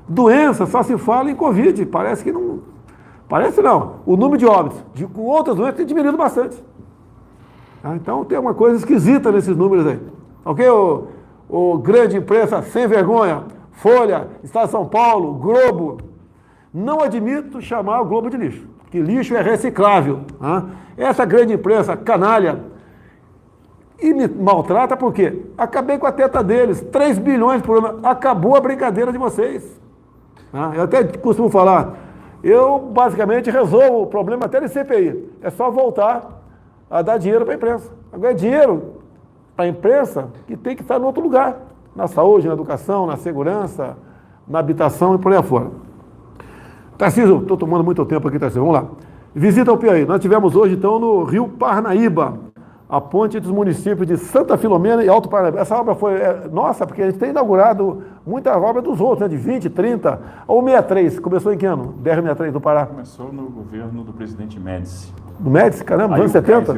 Doença só se fala em Covid. Parece que não. Parece não. O número de óbitos com outras doenças tem diminuído bastante. Então tem uma coisa esquisita nesses números aí. Ok? O grande imprensa sem vergonha, Folha, Estado de São Paulo, Globo. Não admito chamar o Globo de lixo, que lixo é reciclável. Essa grande imprensa canalha e me maltrata porque acabei com a teta deles, 3 bilhões por ano, acabou a brincadeira de vocês. Eu até costumo falar, eu basicamente resolvo o problema até de CPI, é só voltar a dar dinheiro para a imprensa. Agora é dinheiro para a imprensa que tem que estar em outro lugar, na saúde, na educação, na segurança, na habitação e por aí afora. Tarcísio, estou tomando muito tempo aqui, Tarcísio, vamos lá. Visita ao Piauí. Nós tivemos hoje, então, no Rio Parnaíba, a ponte dos municípios de Santa Filomena e Alto Parnaíba. Essa obra foi nossa, porque a gente tem inaugurado muita obra dos outros, né, de 20, 30, ou 63. Começou em que ano? DR-63 do Pará? Começou no governo do presidente Médici. Do Médici, caramba, nos anos 70?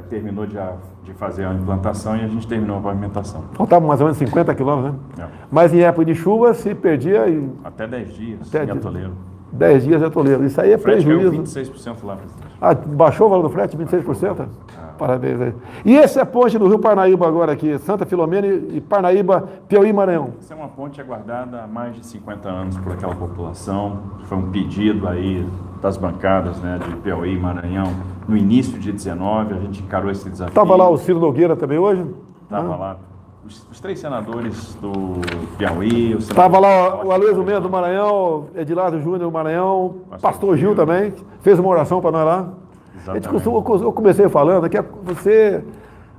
Terminou de fazer a implantação e a gente terminou a pavimentação. Faltavam mais ou menos 50 quilômetros, né? É. Mas em época de chuva se perdia... Até 10 dias, Até em atoleiro. 10 dias de atoleiro. Isso aí é O frete prejuízo. caiu 26% lá, presidente. Baixou o valor do frete? 26%? Parabéns aí. E esse é a ponte do Rio Parnaíba agora aqui, Santa Filomena e Parnaíba, Piauí, Maranhão. Essa é uma ponte aguardada há mais de 50 anos por aquela população. Foi um pedido aí das bancadas, né, de Piauí, Maranhão. No início de 19, a gente encarou esse desafio. Estava lá o Ciro Nogueira também hoje? Estava lá. Os 3 senadores do Piauí. Estava lá o Aloysio Mendes do Maranhão, Edilardo Júnior do Maranhão, Pastor Gil também, fez uma oração para nós lá. Eu comecei falando que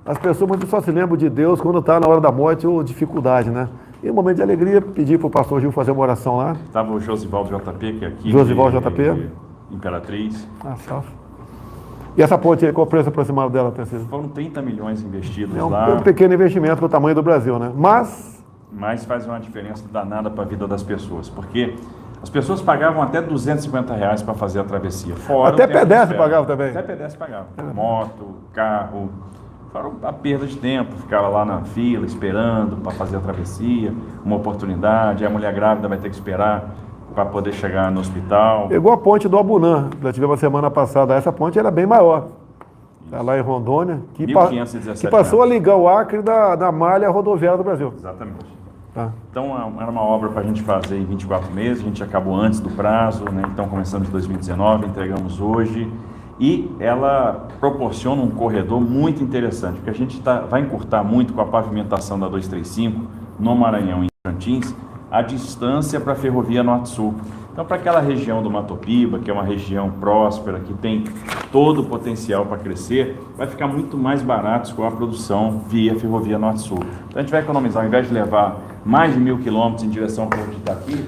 as pessoas só se lembram de Deus quando está na hora da morte ou dificuldade, né? E um momento de alegria, pedi para o Pastor Gil fazer uma oração lá. Estava o Josivaldo JP, que é aqui. Josivaldo JP. Imperatriz. Safo. E essa ponte aí, qual o preço aproximado dela, Tarcísio? Foram 30 milhões investidos lá. É um pequeno investimento para o tamanho do Brasil, né? Mas faz uma diferença danada para a vida das pessoas, porque as pessoas pagavam até R$250 para fazer a travessia. Fora até pedestre pagava também. Até pedestre pagava. Moto, carro. Fora a perda de tempo, ficava lá na fila esperando para fazer a travessia, uma oportunidade, a mulher grávida vai ter que esperar para poder chegar no hospital. Pegou a ponte do Abunã, nós tivemos semana passada. Essa ponte era bem maior. Está lá em Rondônia, que passou a ligar o Acre da malha rodoviária do Brasil. Exatamente. Então era uma obra para a gente fazer em 24 meses, a gente acabou antes do prazo, né? Então começamos em 2019, entregamos hoje. E ela proporciona um corredor muito interessante, porque a gente vai encurtar muito com a pavimentação da 235 no Maranhão e em Tocantins, a distância para a ferrovia Norte-Sul. Então, para aquela região do Matopiba, que é uma região próspera, que tem todo o potencial para crescer, vai ficar muito mais barato com a produção via ferrovia Norte-Sul. Então, a gente vai economizar, ao invés de levar mais de 1.000 quilômetros em direção ao Porto de Itaqui,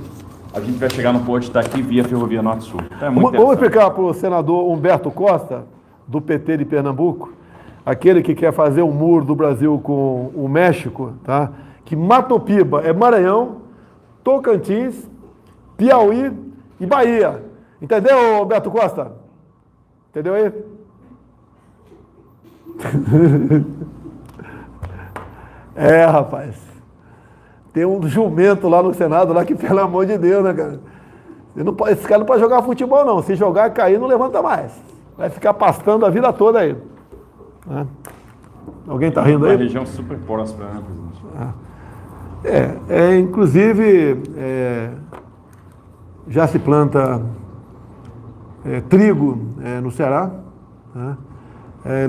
a gente vai chegar no Porto de Itaqui via ferrovia Norte-Sul. Então, vamos explicar para o senador Humberto Costa, do PT de Pernambuco, aquele que quer fazer o muro do Brasil com o México, tá? Que Matopiba é Maranhão, Tocantins, Piauí e Bahia. Entendeu, Humberto Costa? Entendeu aí? Rapaz. Tem um jumento lá no Senado, lá que, pelo amor de Deus, né, cara? Esse cara não pode jogar futebol, não. Se jogar e cair, não levanta mais. Vai ficar pastando a vida toda aí. Alguém está rindo aí? É uma região super próspera, né, presidente? Inclusive, já se planta trigo no Ceará. Né?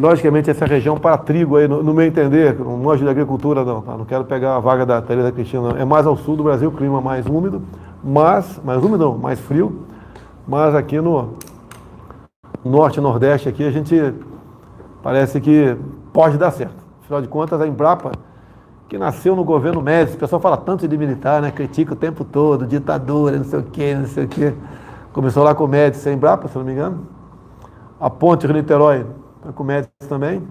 Logicamente, essa região para trigo, aí, no meu entender, não manjo de agricultura, não quero pegar a vaga da Tereza Cristina, não. É mais ao sul do Brasil, clima mais úmido, mais úmido não, mais frio, mas aqui no norte e nordeste, aqui a gente parece que pode dar certo. Afinal de contas, a Embrapa, que nasceu no governo Médici, o pessoal fala tanto de militar, né? Critica o tempo todo, ditadura, não sei o quê. Começou lá com o Médici, a Embrapa, se não me engano. A ponte Rio-Niterói com Médicos também.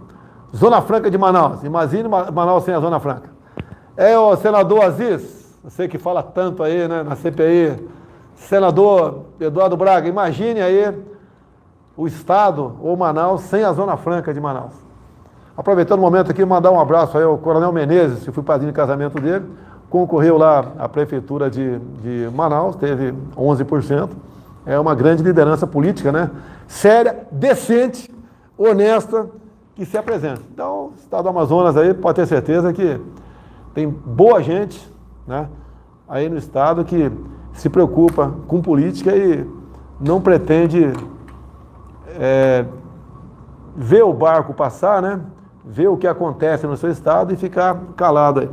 Zona Franca de Manaus. Imagine Manaus sem a Zona Franca. O senador Aziz, você que fala tanto aí, né, na CPI, senador Eduardo Braga, imagine aí o estado ou Manaus sem a Zona Franca de Manaus. Aproveitando o momento aqui, mandar um abraço aí ao Coronel Menezes, que fui padrinho de casamento dele, concorreu lá à prefeitura de Manaus, teve 11%. É uma grande liderança política, né? Séria, decente, honesta, que se apresenta. Então, o estado do Amazonas aí pode ter certeza que tem boa gente, né, aí no estado que se preocupa com política e não pretende ver o barco passar, né, ver o que acontece no seu estado e ficar calado aí.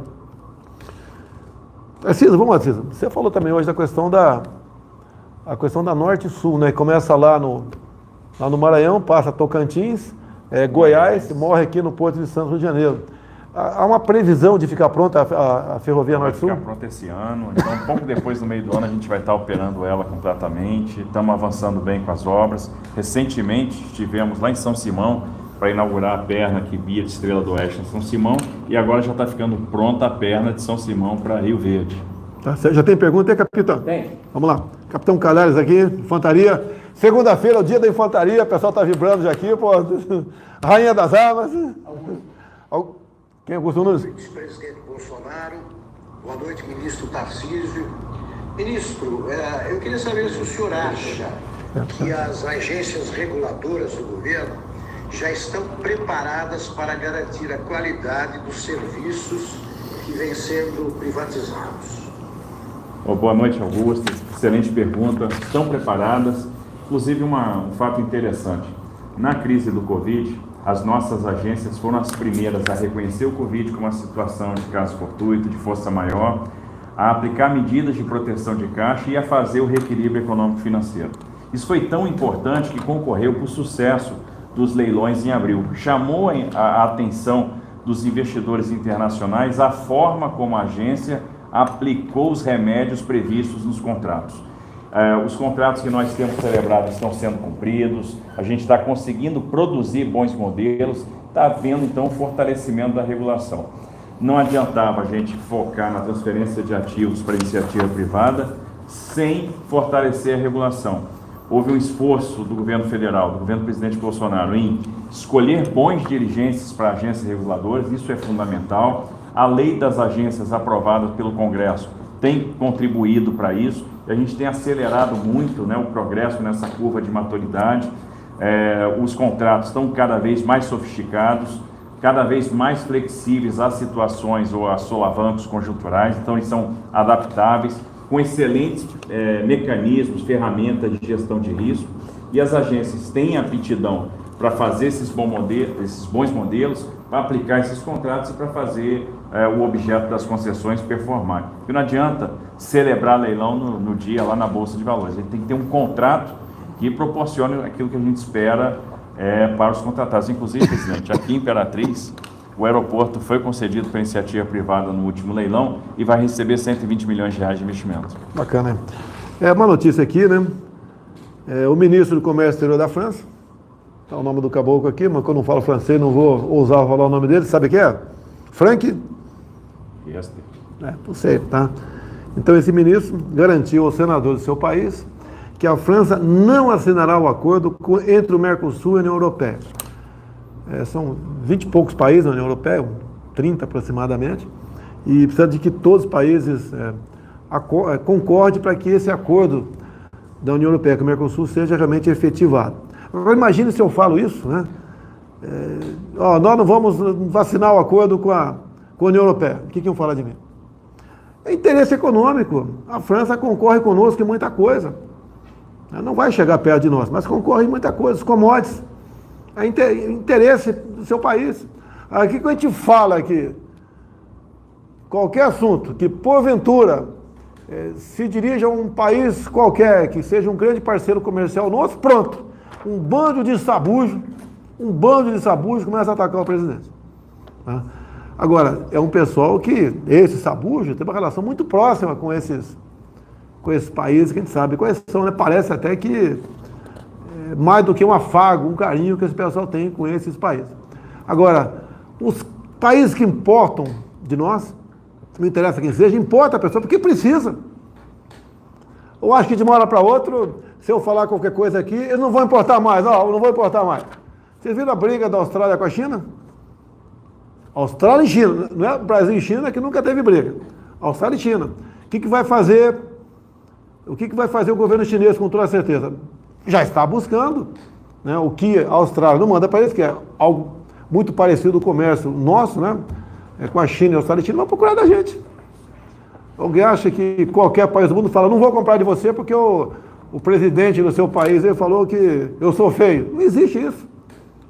Tarcísio, vamos lá, Tarcísio. Você falou também hoje da questão da Norte e Sul, né? Começa lá no Maranhão, passa Tocantins, Goiás, morre aqui no Porto de Santos, Rio de Janeiro. Há uma previsão de ficar pronta a ferrovia Norte-Sul? Vai ficar pronta esse ano, então um pouco depois do meio do ano a gente vai estar operando ela completamente, estamos avançando bem com as obras. Recentemente estivemos lá em São Simão para inaugurar a perna que via de Estrela do Oeste em São Simão e agora já está ficando pronta a perna de São Simão para Rio Verde. Tá, já tem pergunta aí, capitão? Tem. Vamos lá. Capitão Calhares aqui, Infantaria. Segunda-feira é o dia da Infantaria, o pessoal está vibrando já aqui, pô. Rainha das Armas. Quem é Augusto Nunes? Vice-presidente Bolsonaro, boa noite, ministro Tarcísio. Ministro, eu queria saber se o senhor acha que as agências reguladoras do governo já estão preparadas para garantir a qualidade dos serviços que vêm sendo privatizados. Boa noite, Augusto. Excelente pergunta. Estão preparadas. Inclusive, um fato interessante. Na crise do Covid, as nossas agências foram as primeiras a reconhecer o Covid como uma situação de caso fortuito, de força maior, a aplicar medidas de proteção de caixa e a fazer o reequilíbrio econômico-financeiro. Isso foi tão importante que concorreu para o sucesso dos leilões em abril. Chamou a atenção dos investidores internacionais a forma como a agência aplicou os remédios previstos nos contratos. Os contratos que nós temos celebrados estão sendo cumpridos, a gente está conseguindo produzir bons modelos, está havendo então um fortalecimento da regulação. Não adiantava a gente focar na transferência de ativos para a iniciativa privada sem fortalecer a regulação. Houve um esforço do governo federal, do governo do presidente Bolsonaro, em escolher bons dirigentes para agências reguladoras, isso é fundamental. A lei das agências aprovada pelo Congresso tem contribuído para isso. A gente tem acelerado muito, né, o progresso nessa curva de maturidade. Os contratos estão cada vez mais sofisticados, cada vez mais flexíveis às situações ou a solavancos conjunturais, então eles são adaptáveis, com excelentes mecanismos, ferramentas de gestão de risco, e as agências têm aptidão para fazer esses bons modelos, para aplicar esses contratos e para fazer o objeto das concessões performar. Porque não adianta celebrar leilão no dia lá na Bolsa de Valores. A gente tem que ter um contrato que proporcione aquilo que a gente espera para os contratados. Inclusive, presidente, aqui em Imperatriz, o aeroporto foi concedido para iniciativa privada no último leilão e vai receber 120 milhões de reais de investimento. Bacana, hein? Uma notícia aqui, né? O ministro do Comércio Exterior da França, está o nome do caboclo aqui, mas quando eu não falo francês não vou ousar falar o nome dele, sabe quem é? Frank? Não sei, tá? Então esse ministro garantiu aos senadores do seu país que a França não assinará o acordo entre o Mercosul e a União Europeia. São 20 e poucos países na União Europeia, 30 aproximadamente, e precisa de que todos os países concordem para que esse acordo da União Europeia com o Mercosul seja realmente efetivado. Agora imagine se eu falo isso, né? Nós não vamos assinar o acordo com a União Europeia. O que iam falar de mim? É interesse econômico. A França concorre conosco em muita coisa. Não vai chegar perto de nós, mas concorre em muita coisa. Os commodities. É interesse do seu país. Aqui que a gente fala aqui, qualquer assunto que porventura se dirija a um país qualquer, que seja um grande parceiro comercial nosso, pronto. Um bando de sabujo começa a atacar o presidente. Tá? Agora, é um pessoal que, esse sabujo, tem uma relação muito próxima com esses países que a gente sabe quais são, né? Parece até que mais do que um afago, um carinho que esse pessoal tem com esses países. Agora, os países que importam de nós, não interessa quem seja, importa a pessoa porque precisa. Eu acho que de uma hora para outra, se eu falar qualquer coisa aqui, eles não vão importar mais, eu não vou importar mais. Vocês viram a briga da Austrália com a China? Austrália e China, não é Brasil e China que nunca teve briga. Austrália e China. O que vai fazer o governo chinês com toda certeza? Já está buscando, né, o que a Austrália não manda para eles, que é algo muito parecido com o comércio nosso, né, com a China e a Austrália e China, vai procurar da gente. Alguém acha que qualquer país do mundo fala, não vou comprar de você porque o presidente do seu país ele falou que eu sou feio. Não existe isso.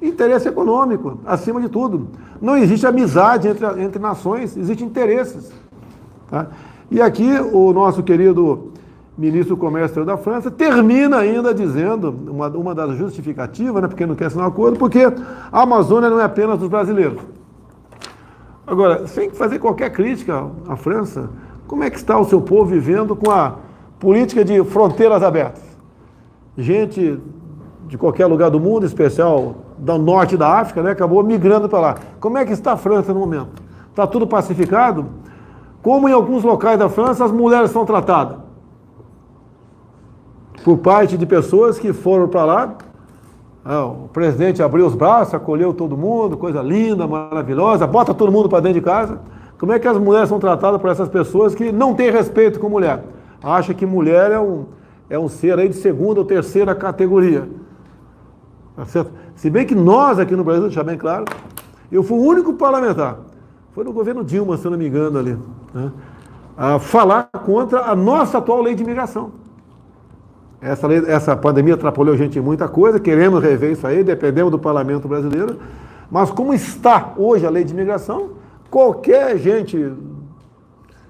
Interesse econômico, acima de tudo. Não existe amizade entre nações, existem interesses. Tá? E aqui o nosso querido ministro do Comércio da França termina ainda dizendo, uma das justificativas, né, porque não quer assinar um acordo, porque a Amazônia não é apenas dos brasileiros. Agora, sem fazer qualquer crítica à França, como é que está o seu povo vivendo com a política de fronteiras abertas? Gente de qualquer lugar do mundo, em especial do norte da África, né, acabou migrando para lá. Como é que está a França no momento? Está tudo pacificado? Como em alguns locais da França as mulheres são tratadas? Por parte de pessoas que foram para lá, o presidente abriu os braços, acolheu todo mundo, coisa linda, maravilhosa, bota todo mundo para dentro de casa. Como é que as mulheres são tratadas por essas pessoas que não têm respeito com mulher? Acha que mulher é um ser aí de segunda ou terceira categoria. Tá certo? Se bem que nós aqui no Brasil, deixar bem claro, eu fui o único parlamentar, foi no governo Dilma, se eu não me engano ali, né, a falar contra a nossa atual lei de imigração. Essa pandemia atrapalhou a gente em muita coisa, queremos rever isso aí, dependemos do parlamento brasileiro, mas como está hoje a lei de imigração, qualquer gente,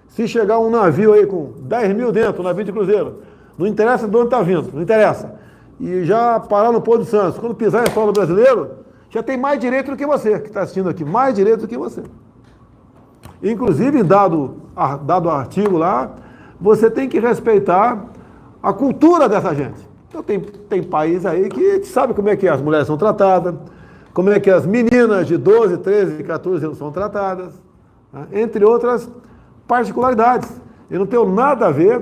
se chegar um navio aí com 10 mil dentro, um navio de cruzeiro, não interessa de onde está vindo, não interessa, e já parar no Porto de Santos, quando pisar em solo brasileiro, já tem mais direito do que você, que está assistindo aqui, mais direito do que você. Inclusive, dado artigo lá, você tem que respeitar a cultura dessa gente. Então tem país aí que sabe como é que as mulheres são tratadas, como é que as meninas de 12, 13, 14 anos são tratadas, né? Entre outras particularidades. Eu não tenho nada a ver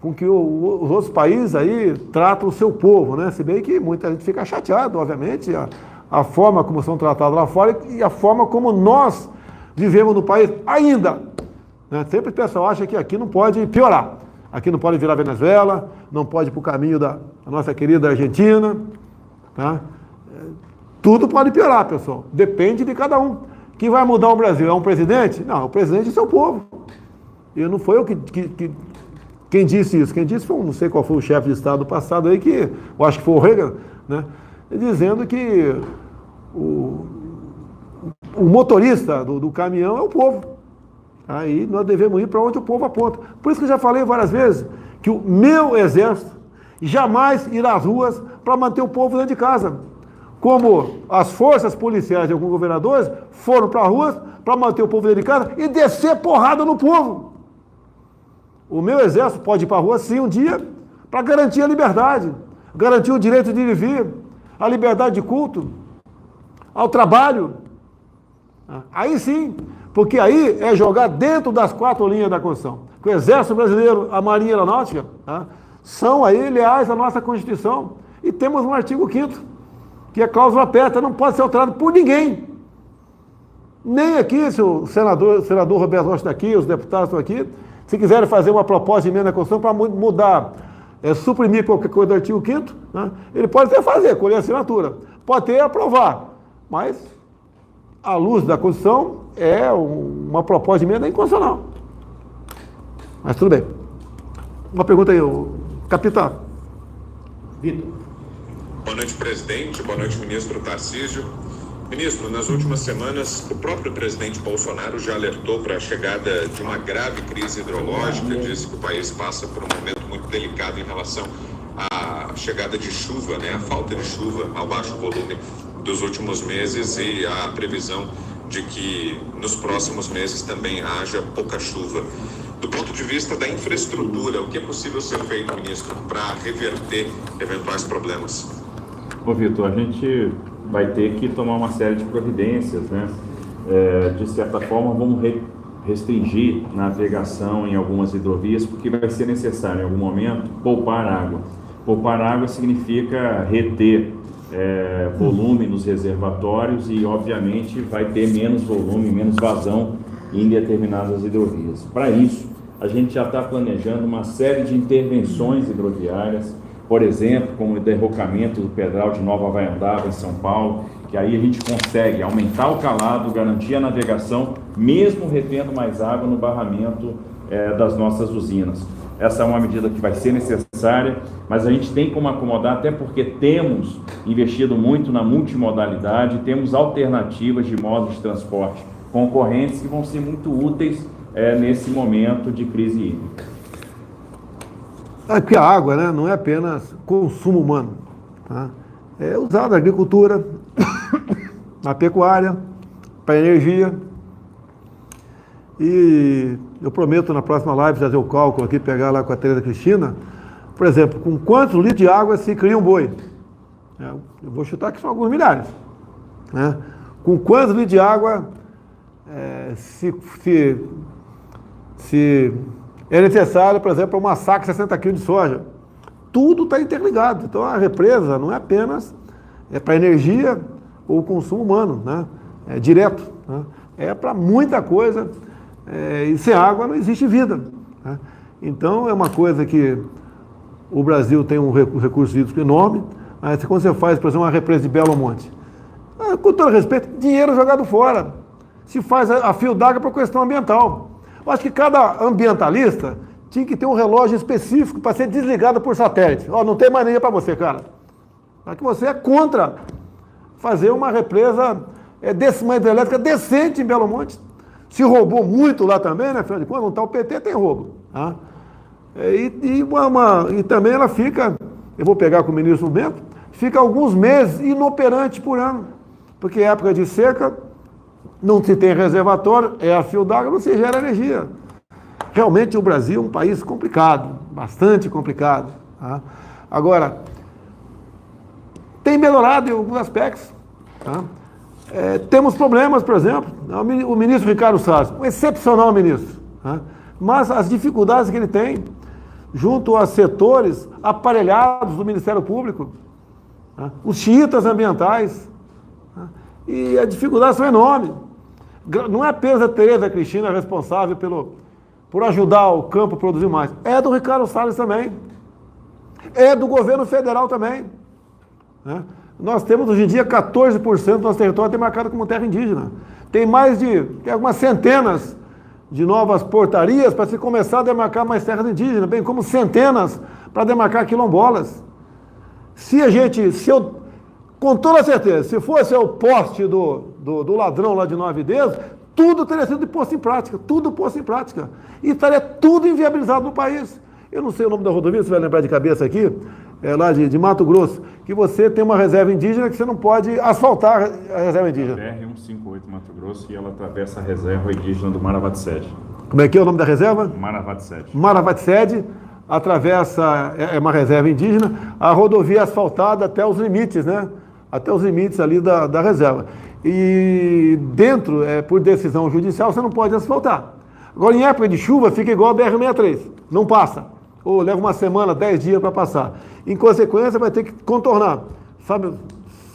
com que os outros países aí tratam o seu povo, né? Se bem que muita gente fica chateada, obviamente, a forma como são tratados lá fora e a forma como nós vivemos no país ainda. Né? Sempre o pessoal acha que aqui não pode piorar. Aqui não pode virar Venezuela, não pode ir para o caminho da nossa querida Argentina. Tá? Tudo pode piorar, pessoal. Depende de cada um. Quem vai mudar o Brasil? É um presidente? Não, o presidente é seu povo. E não foi eu quem disse isso. Quem disse foi, não sei qual foi o chefe de Estado do passado aí, que eu acho que foi o Reagan, né? Dizendo que o motorista do caminhão é o povo. Aí nós devemos ir para onde o povo aponta. Por isso que eu já falei várias vezes que o meu exército jamais irá às ruas para manter o povo dentro de casa. Como as forças policiais de alguns governadores foram para as ruas para manter o povo dentro de casa e descer porrada no povo. O meu exército pode ir para a rua sim um dia para garantir a liberdade, garantir o direito de ir e vir, a liberdade de culto, ao trabalho. Aí sim. Porque aí é jogar dentro das 4 linhas da Constituição. O Exército Brasileiro, a Marinha e a Aeronáutica, tá, são aí leais à nossa Constituição. E temos um artigo 5º, que é cláusula pétrea, não pode ser alterado por ninguém. Nem aqui, se o senador Roberto Rocha está aqui, os deputados estão aqui, se quiserem fazer uma proposta de emenda à Constituição para mudar, suprimir qualquer coisa do artigo 5º, né, ele pode até fazer, colher assinatura. Pode até aprovar, mas, à luz da Constituição, é uma proposta de emenda inconstitucional. Mas tudo bem. Uma pergunta aí, capitão. Vitor. Boa noite, presidente. Boa noite, ministro Tarcísio. Ministro, nas últimas semanas, o próprio presidente Bolsonaro já alertou para a chegada de uma grave crise hidrológica, disse que o país passa por um momento muito delicado em relação à chegada de chuva, né? A falta de chuva ao baixo volume dos últimos meses e a previsão de que nos próximos meses também haja pouca chuva. Do ponto de vista da infraestrutura, o que é possível ser feito, ministro, para reverter eventuais problemas? Ô, Vitor, a gente vai ter que tomar uma série de providências, né? De certa forma, vamos restringir navegação em algumas hidrovias, porque vai ser necessário, em algum momento, poupar água. Poupar água significa reter volume nos reservatórios e, obviamente, vai ter menos volume, menos vazão em determinadas hidrovias. Para isso, a gente já está planejando uma série de intervenções hidroviárias, por exemplo, como o derrocamento do Pedral de Nova Vaiandava, em São Paulo, que aí a gente consegue aumentar o calado, garantir a navegação, mesmo retendo mais água no barramento das nossas usinas. Essa é uma medida que vai ser necessária, mas a gente tem como acomodar, até porque temos investido muito na multimodalidade, temos alternativas de modos de transporte concorrentes que vão ser muito úteis nesse momento de crise hídrica. Porque a água, né, não é apenas consumo humano, tá? É usada na agricultura, na pecuária, para energia. E eu prometo na próxima live fazer o cálculo aqui, pegar lá com a Tereza Cristina, por exemplo, com quantos litros de água se cria um boi? Eu vou chutar que são alguns milhares, né? Com quantos litros de água se é necessário, por exemplo, uma saca de 60 quilos de soja. Tudo está interligado. Então a represa não é apenas para energia ou consumo humano, né? É direto, né? É para muita coisa, e sem água não existe vida, né? Então é uma coisa que o Brasil tem um recurso hídrico enorme. Quando você faz, por exemplo, uma represa de Belo Monte, com todo respeito, dinheiro jogado fora. Se faz a fio d'água para questão ambiental. Eu acho que cada ambientalista tinha que ter um relógio específico para ser desligado por satélite. Não tem mais energia para você, cara. Que você é contra fazer uma represa uma hidrelétrica decente em Belo Monte. Se roubou muito lá também, né? Afinal de contas, não está o PT, tem roubo. Tá? E também ela fica, eu vou pegar com o ministro Bento, fica alguns meses inoperante por ano. Porque é época de seca, não se tem reservatório, a fio d'água, não se gera energia. Realmente o Brasil é um país complicado, bastante complicado. Tá? Agora, tem melhorado em alguns aspectos. Tá? Temos problemas, por exemplo, o ministro Ricardo Salles, um excepcional ministro. Tá? Mas as dificuldades que ele tem, junto a setores aparelhados do Ministério Público, tá? Os xiitas ambientais, tá? E as dificuldades são enormes. Não é apenas a Tereza Cristina responsável por ajudar o campo a produzir mais. É do Ricardo Salles também. É do governo federal também. Né? Nós temos hoje em dia 14% do nosso território demarcado como terra indígena. Tem algumas centenas de novas portarias para se começar a demarcar mais terras indígenas, bem como centenas para demarcar quilombolas. Com toda certeza, se fosse o poste do ladrão lá de Nova Ideza, tudo teria sido posto em prática, tudo posto em prática. E estaria tudo inviabilizado no país. Eu não sei o nome da rodovia, você vai lembrar de cabeça aqui, lá de Mato Grosso, que você tem uma reserva indígena que você não pode asfaltar a reserva indígena. BR-158 Mato Grosso, e ela atravessa a reserva indígena do Maravatsede. Como é que é o nome da reserva? Maravatsede. Maravatsede, atravessa, é uma reserva indígena, a rodovia asfaltada até os limites, né? Até os limites ali da reserva. E dentro, por decisão judicial, você não pode asfaltar. Agora, em época de chuva, fica igual a BR-63, não passa. Ou leva uma semana, 10 dias para passar. Em consequência, vai ter que contornar. Sabe,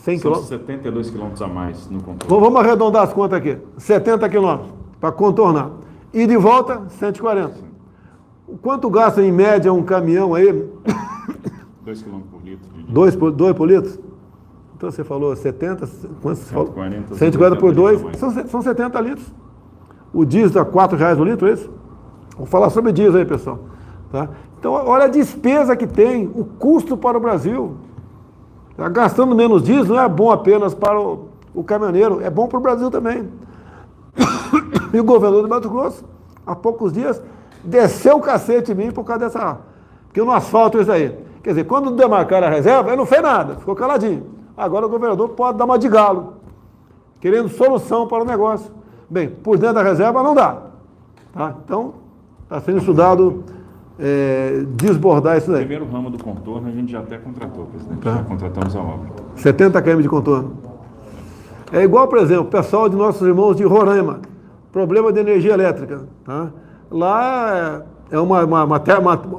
100 São quilômetros? 72 quilômetros a mais no contorno. Vamos arredondar as contas aqui. 70 quilômetros para contornar. E de volta, 140. Quanto gasta em média um caminhão aí? 2 km por litro. 2 por litro? Então você falou 70, quanto você falou? 140, 140 por 2, litros são 70 litros. O diesel está R$4 o litro, é isso? Vamos falar sobre diesel aí, pessoal. Tá? Então, olha a despesa que tem, o custo para o Brasil. Tá? Gastando menos diesel não é bom apenas para o caminhoneiro, é bom para o Brasil também. E o governador de Mato Grosso, há poucos dias, desceu o cacete em mim por causa dessa... que eu não asfalto isso aí. Quer dizer, quando demarcaram a reserva, ele não fez nada, ficou caladinho. Agora o governador pode dar uma de galo, querendo solução para o negócio. Bem, por dentro da reserva não dá. Tá? Então, está sendo estudado desbordar isso O daí. primeiro ramo do contorno a gente já até contratou, presidente. Tá. Já contratamos a obra. 70 km de contorno. É igual, por exemplo, o pessoal de nossos irmãos de Roraima, problema de energia elétrica. Tá? Lá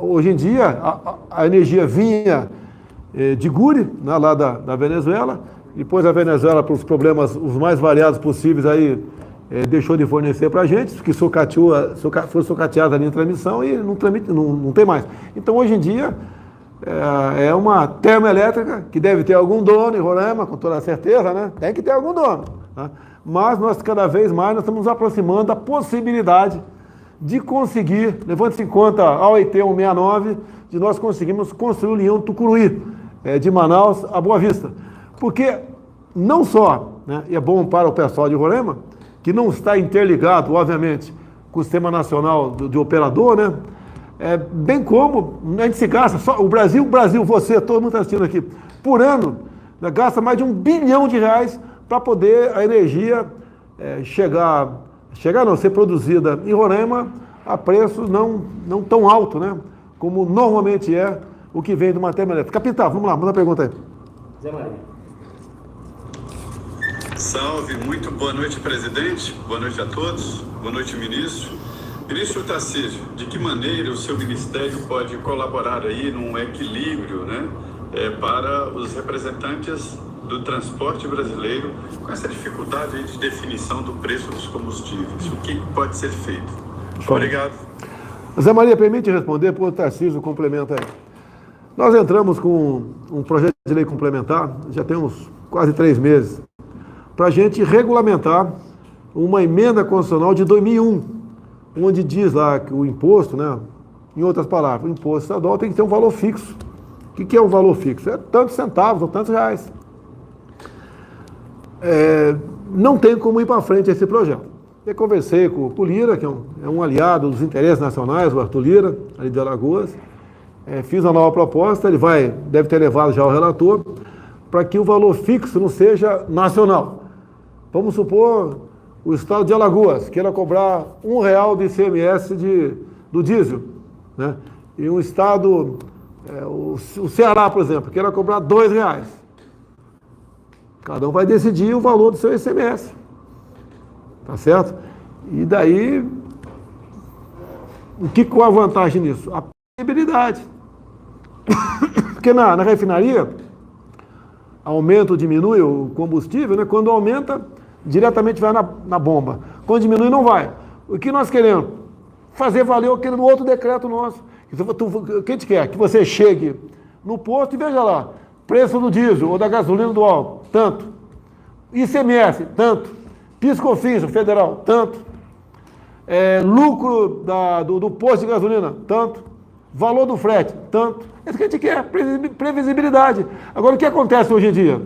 hoje em dia a energia vinha de Guri, né, lá da Venezuela, depois a Venezuela, por os problemas os mais variados possíveis, aí deixou de fornecer para a gente, porque foi socateada a linha de transmissão e não tem mais. Então, hoje em dia, é uma termoelétrica que deve ter algum dono em Roraima, com toda certeza, né? Tem que ter algum dono. Tá? Mas nós, cada vez mais, nós estamos nos aproximando da possibilidade de conseguir, levando-se em conta a OIT 169, de nós conseguirmos construir o Leão Tucuruí, de Manaus a Boa Vista. Porque não só, né, e é bom para o pessoal de Roraima, que não está interligado, obviamente, com o Sistema Nacional de Operador, né? Bem como a gente se gasta, só, o Brasil, você, todo mundo está assistindo aqui, por ano, né, gasta mais de R$1 bilhão para poder a energia ser produzida em Roraima a preços não tão alto, né? Como normalmente é o que vem de uma termoelétrica. Capitão, vamos lá, manda uma pergunta aí. Zé Maria. Salve, muito boa noite, presidente. Boa noite a todos. Boa noite, ministro. Ministro Tarcísio, de que maneira o seu ministério pode colaborar aí num equilíbrio, né, para os representantes do transporte brasileiro com essa dificuldade aí de definição do preço dos combustíveis? O que pode ser feito? Obrigado. Zé Maria, permite responder, por o Tarcísio complementa aí. Nós entramos com um projeto de lei complementar, já tem uns quase 3 meses, para a gente regulamentar uma emenda constitucional de 2001, onde diz lá que o imposto, né, em outras palavras, o imposto estadual tem que ter um valor fixo. O que é um valor fixo? É tantos centavos ou tantos reais. Não tem como ir para frente esse projeto. Eu conversei com o Lira, que é um aliado dos interesses nacionais, o Arthur Lira, ali de Alagoas. Fiz uma nova proposta, ele deve ter levado já ao relator, para que o valor fixo não seja nacional. Vamos supor o estado de Alagoas queira cobrar R$1 do ICMS do diesel, né? E um estado, o Ceará, por exemplo, queira cobrar R$2. Cada um vai decidir o valor do seu ICMS. Tá certo? E daí, qual a vantagem nisso? A possibilidade. Porque na refinaria, aumenta ou diminui o combustível, né? Quando aumenta, diretamente vai na bomba. Quando diminui, não vai. O que nós queremos? Fazer valer aquele outro decreto nosso. O que a gente quer? Que você chegue no posto e veja lá, preço do diesel ou da gasolina do álcool, tanto. ICMS, tanto. PIS/COFINS federal, tanto. Lucro do posto de gasolina, tanto. Valor do frete, tanto. É isso que a gente quer, previsibilidade. Agora, o que acontece hoje em dia?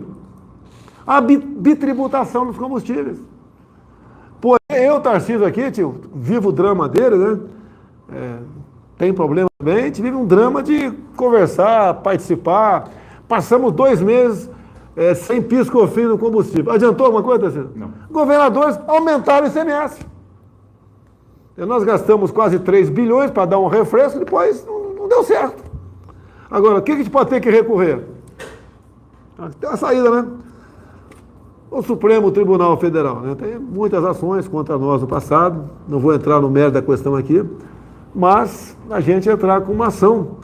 A bitributação dos combustíveis. Pô, eu, Tarcísio, aqui, tio, vivo o drama dele, né? Tem problema também, a gente vive um drama de conversar, participar. Passamos 2 meses sem PIS/COFINS no combustível. Adiantou alguma coisa, Tarcísio? Não. Governadores aumentaram o ICMS. Nós gastamos quase 3 bilhões para dar um refresco, depois não deu certo. Agora, o que a gente pode ter que recorrer? Tem uma saída, né? O Supremo Tribunal Federal, né? Tem muitas ações contra nós no passado, não vou entrar no mérito da questão aqui, mas a gente entrar com uma ação,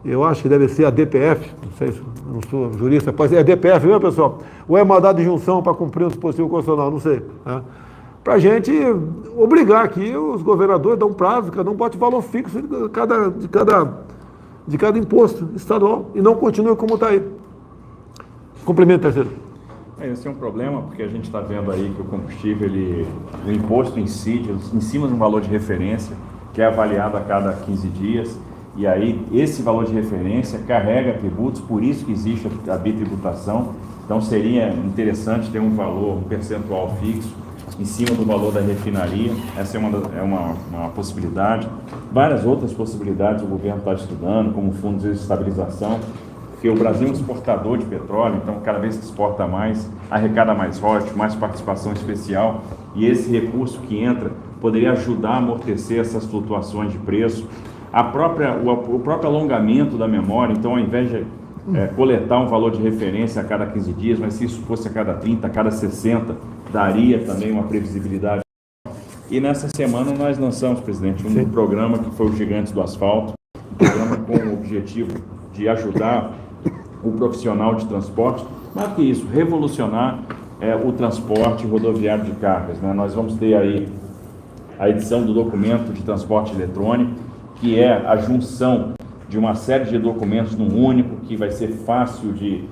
eu acho que deve ser a DPF, não sei se eu não sou jurista, pode ser a DPF, viu, pessoal? Ou é mandado de junção para cumprir um dispositivo constitucional, não sei. Né? Para a gente obrigar aqui os governadores, dar um prazo, cada um bote valor fixo de cada imposto estadual e não continue como está aí. Complemento, Tarcísio. Esse é um problema, porque a gente está vendo aí que o combustível, o imposto incide em cima de um valor de referência, que é avaliado a cada 15 dias, e aí esse valor de referência carrega tributos, por isso que existe a bitributação. Então seria interessante ter um valor, um percentual fixo, em cima do valor da refinaria. Essa é uma possibilidade. Várias outras possibilidades o governo está estudando, como fundos de estabilização, porque o Brasil é um exportador de petróleo, então cada vez que exporta mais, arrecada mais royalties, mais participação especial, e esse recurso que entra poderia ajudar a amortecer essas flutuações de preço. O próprio alongamento da memória, então ao invés de coletar um valor de referência a cada 15 dias, mas se isso fosse a cada 30, a cada 60, daria também uma previsibilidade. E nessa semana nós lançamos, presidente, um programa que foi o Gigantes do Asfalto, um programa com o objetivo de ajudar o profissional de transporte, mais do que isso, revolucionar o transporte rodoviário de cargas, né? Nós vamos ter aí a edição do documento de transporte eletrônico, que é a junção de uma série de documentos num único, que vai ser fácil de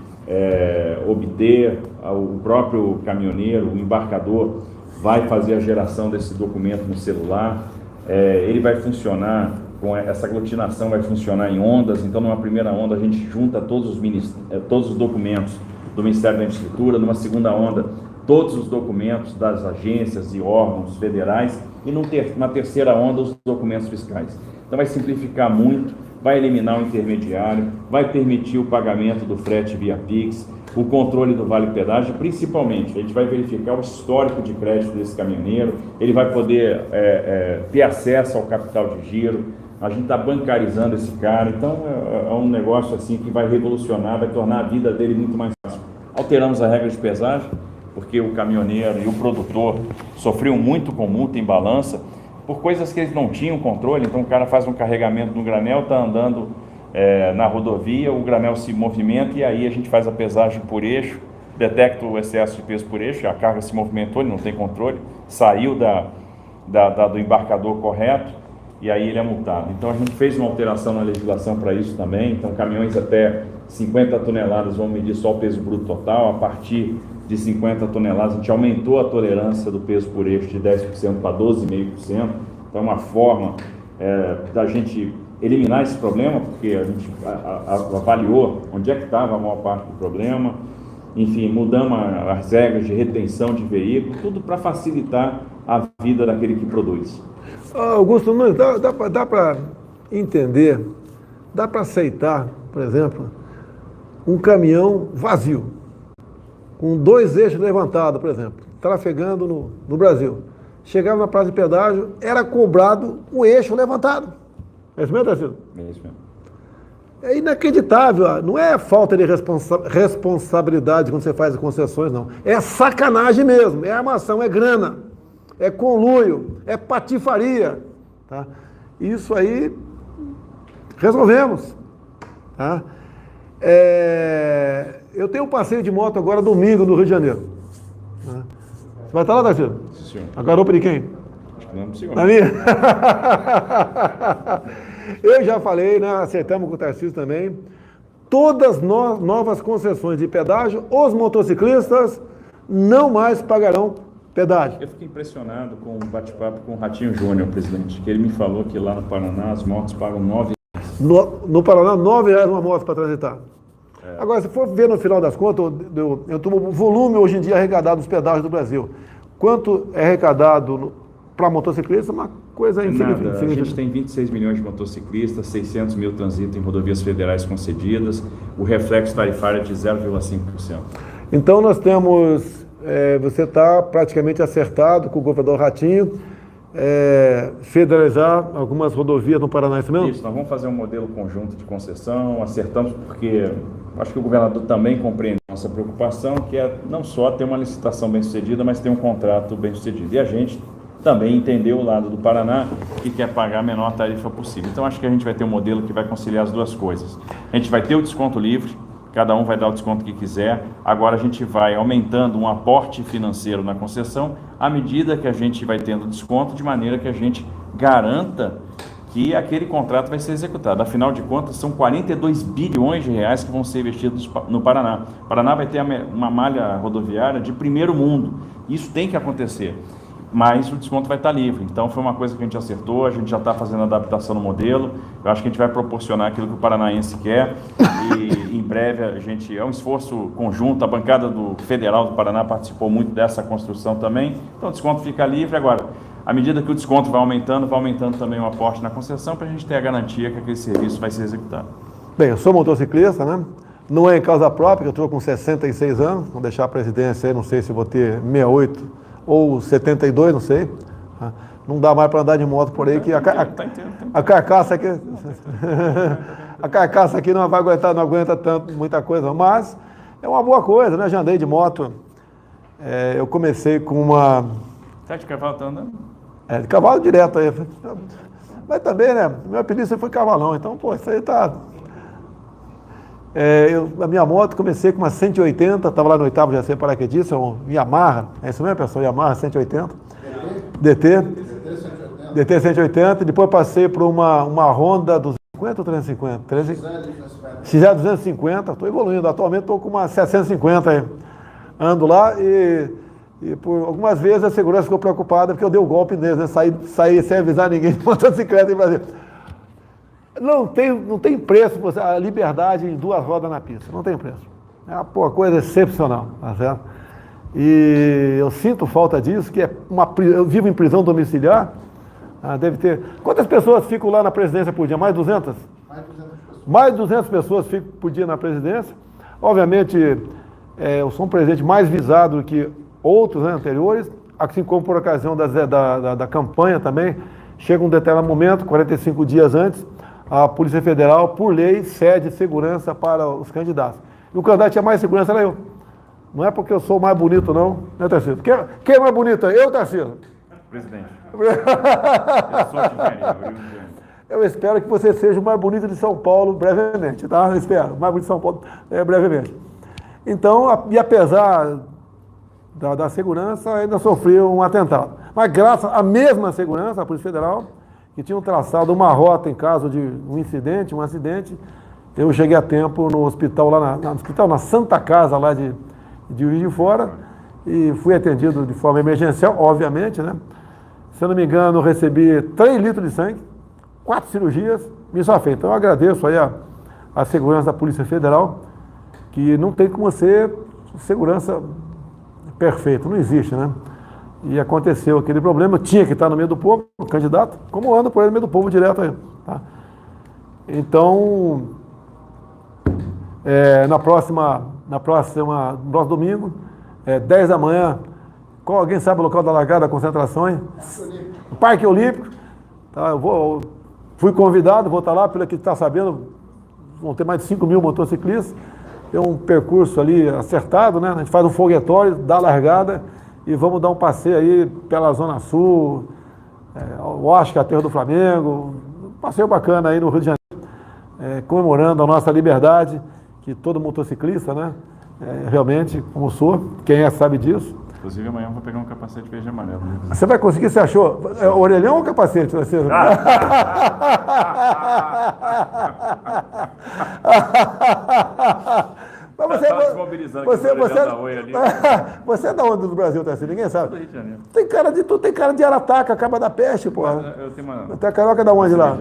obter. O próprio caminhoneiro, o embarcador, vai fazer a geração desse documento no celular. Ele vai funcionar, essa aglutinação vai funcionar em ondas. Então, numa primeira onda, a gente junta todos os documentos do Ministério da Infraestrutura, numa segunda onda, todos os documentos das agências e órgãos federais, e numa terceira onda, os documentos fiscais. Então, vai simplificar muito, vai eliminar o intermediário, vai permitir o pagamento do frete via Pix, o controle do vale pedágio, principalmente. A gente vai verificar o histórico de crédito desse caminhoneiro, ele vai poder ter acesso ao capital de giro. A gente está bancarizando esse cara, então é um negócio assim que vai revolucionar, vai tornar a vida dele muito mais fácil. Alteramos a regra de pesagem, porque o caminhoneiro e o produtor sofriam muito com multa em balança, por coisas que eles não tinham controle. Então o cara faz um carregamento no granel, está andando na rodovia, o granel se movimenta e aí a gente faz a pesagem por eixo, detecta o excesso de peso por eixo, a carga se movimentou, ele não tem controle, saiu do embarcador correto e aí ele é multado. Então a gente fez uma alteração na legislação para isso também. Então caminhões até 50 toneladas vão medir só o peso bruto total. A partir de 50 toneladas a gente aumentou a tolerância do peso por eixo de 10% para 12,5%. Então é uma forma da gente eliminar esse problema, porque a gente avaliou onde é que estava a maior parte do problema. Enfim, mudamos as regras de retenção de veículo, tudo para facilitar a vida daquele que produz. Augusto, dá para entender, dá para aceitar, por exemplo, um caminhão vazio, com 2 eixos levantados, por exemplo, trafegando no Brasil. Chegava na praça de pedágio, era cobrado um eixo levantado. É isso mesmo, Tarcísio? É isso mesmo. É inacreditável, não é falta de responsabilidade quando você faz as concessões, não. É sacanagem mesmo, é armação, é grana, é conluio, é patifaria. Tá? Isso aí resolvemos. Tá? Eu tenho um passeio de moto agora domingo no Rio de Janeiro. Tá? Você vai estar lá, Tarcísio? Sim, senhor. A garupa de quem? Acho que não é possível. Na minha? Eu já falei, né? Acertamos com o Tarcísio também. Todas novas concessões de pedágio, os motociclistas não mais pagarão pedágio. Eu fiquei impressionado com o bate-papo com o Ratinho Júnior, presidente, que ele me falou que lá no Paraná as motos pagam R$9. No Paraná, R$9 uma moto para transitar. Agora, se for ver no final das contas, eu tomo o volume hoje em dia arrecadado dos pedágios do Brasil. Quanto é arrecadado para motociclista, uma coisa insignificante. A gente tem 26 milhões de motociclistas, 600 mil transitam em rodovias federais concedidas, o reflexo tarifário é de 0,5%. Então nós temos, você está praticamente acertado com o governador Ratinho, federalizar algumas rodovias no Paraná, isso mesmo? Isso, nós vamos fazer um modelo conjunto de concessão, acertamos porque acho que o governador também compreende a nossa preocupação, que é não só ter uma licitação bem sucedida, mas ter um contrato bem sucedido. E a gente também entendeu o lado do Paraná, que quer pagar a menor tarifa possível. Então acho que a gente vai ter um modelo que vai conciliar as duas coisas. A gente vai ter o desconto livre, cada um vai dar o desconto que quiser. Agora a gente vai aumentando um aporte financeiro na concessão à medida que a gente vai tendo desconto, de maneira que a gente garanta que aquele contrato vai ser executado. Afinal de contas, são 42 bilhões de reais que vão ser investidos no Paraná. O Paraná vai ter uma malha rodoviária de primeiro mundo. Isso tem que acontecer. Mas o desconto vai estar livre. Então foi uma coisa que a gente acertou, a gente já está fazendo adaptação no modelo. Eu acho que a gente vai proporcionar aquilo que o paranaense quer e em breve a gente, é um esforço conjunto, a bancada do Federal do Paraná participou muito dessa construção também, então o desconto fica livre. Agora, à medida que o desconto vai aumentando também o aporte na concessão para a gente ter a garantia que aquele serviço vai ser executado. Bem, eu sou motociclista, né? Não é em causa própria, eu estou com 66 anos, vou deixar a presidência aí, não sei se vou ter 68 ou 72, não sei. não dá mais para andar de moto por aí, que a carcaça aqui... a carcaça aqui não vai aguentar, não aguenta tanto, muita coisa, mas é uma boa coisa, né? Já andei de moto. Eu comecei com uma... Tá de cavalo, tá andando? De cavalo direto aí. Mas também, né? Meu apelido sempre foi cavalão, então, pô, isso aí tá... a minha moto, comecei com uma 180, estava lá no 8º GC paraquedista, um Yamaha, é isso mesmo, pessoal? Yamaha 180, DT 180, depois passei por uma Honda 250 ou 350? XZ 250, estou evoluindo, atualmente estou com uma 750 aí, ando lá e por algumas vezes a segurança ficou preocupada porque eu dei o golpe neles, né? Saí sem avisar ninguém de motocicleta em Brasília. Não tem preço a liberdade em 2 rodas na pista, não tem preço. É uma coisa excepcional, tá certo? E eu sinto falta disso, que eu vivo em prisão domiciliar, deve ter... Quantas pessoas ficam lá na presidência por dia? Mais 200? Mais 200 pessoas ficam por dia na presidência. Obviamente, eu sou um presidente mais visado do que outros, né, anteriores, assim como por ocasião da campanha também, chega um determinado momento, 45 dias antes, a Polícia Federal, por lei, cede segurança para os candidatos. E o candidato tinha mais segurança, era eu. Não é porque eu sou mais bonito, não, né, Tarcísio? Quem é mais bonito? Eu, Tarcísio? Presidente. Eu sou de Janeiro. Eu espero que você seja o mais bonito de São Paulo brevemente, tá? Eu espero, o mais bonito de São Paulo brevemente. Então, e apesar da segurança, ainda sofreu um atentado. Mas graças à mesma segurança, a Polícia Federal, que tinham traçado uma rota em caso de um acidente, eu cheguei a tempo no hospital, lá na Santa Casa, lá de Juiz de Fora, e fui atendido de forma emergencial, obviamente, né? Se eu não me engano, eu recebi 3 litros de sangue, 4 cirurgias, me só fez. Então eu agradeço aí a segurança da Polícia Federal, que não tem como ser segurança perfeita, não existe, né? E aconteceu aquele problema, eu tinha que estar no meio do povo, o candidato, como ando por aí no meio do povo direto aí, tá? Então, no próximo domingo, 10 da manhã, alguém sabe o local da largada, da concentração, hein? Parque Olímpico, tá? Fui convidado, vou estar lá, pelo que está sabendo, vão ter mais de 5 mil motociclistas, tem um percurso ali acertado, né? A gente faz um foguetório, dá a largada, e vamos dar um passeio aí pela Zona Sul, Oscar, Terra do Flamengo, um passeio bacana aí no Rio de Janeiro, comemorando a nossa liberdade, que todo motociclista, né, realmente, como sou, quem sabe disso. Inclusive amanhã eu vou pegar um capacete verde e amarelo. Né? Você vai conseguir, você achou? Orelhão ou capacete? Vai ser? Mas você é da onde do Brasil, Tarcísio? Ninguém sabe. Do Rio de Janeiro. Tu tem cara de Arataca, acaba da peste, porra. Eu tenho uma... Você é carioca da onde lá?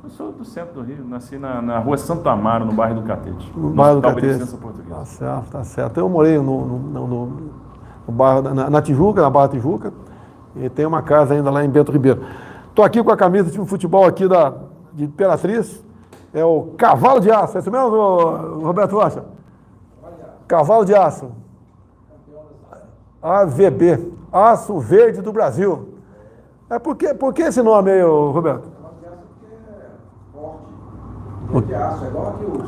Eu sou do centro do Rio, nasci na rua Santo Amaro, no bairro do Catete. No bairro do Catete. Portuguesa. Tá certo. Eu morei no bairro, na Tijuca, na Barra Tijuca, e tem uma casa ainda lá em Bento Ribeiro. Estou aqui com a camisa de futebol aqui de Imperatriz, é o Cavalo de Aço, é isso mesmo, Roberto Rocha? Cavalo de Aço. AVB, Aço Verde do Brasil. Por que esse nome aí, Roberto?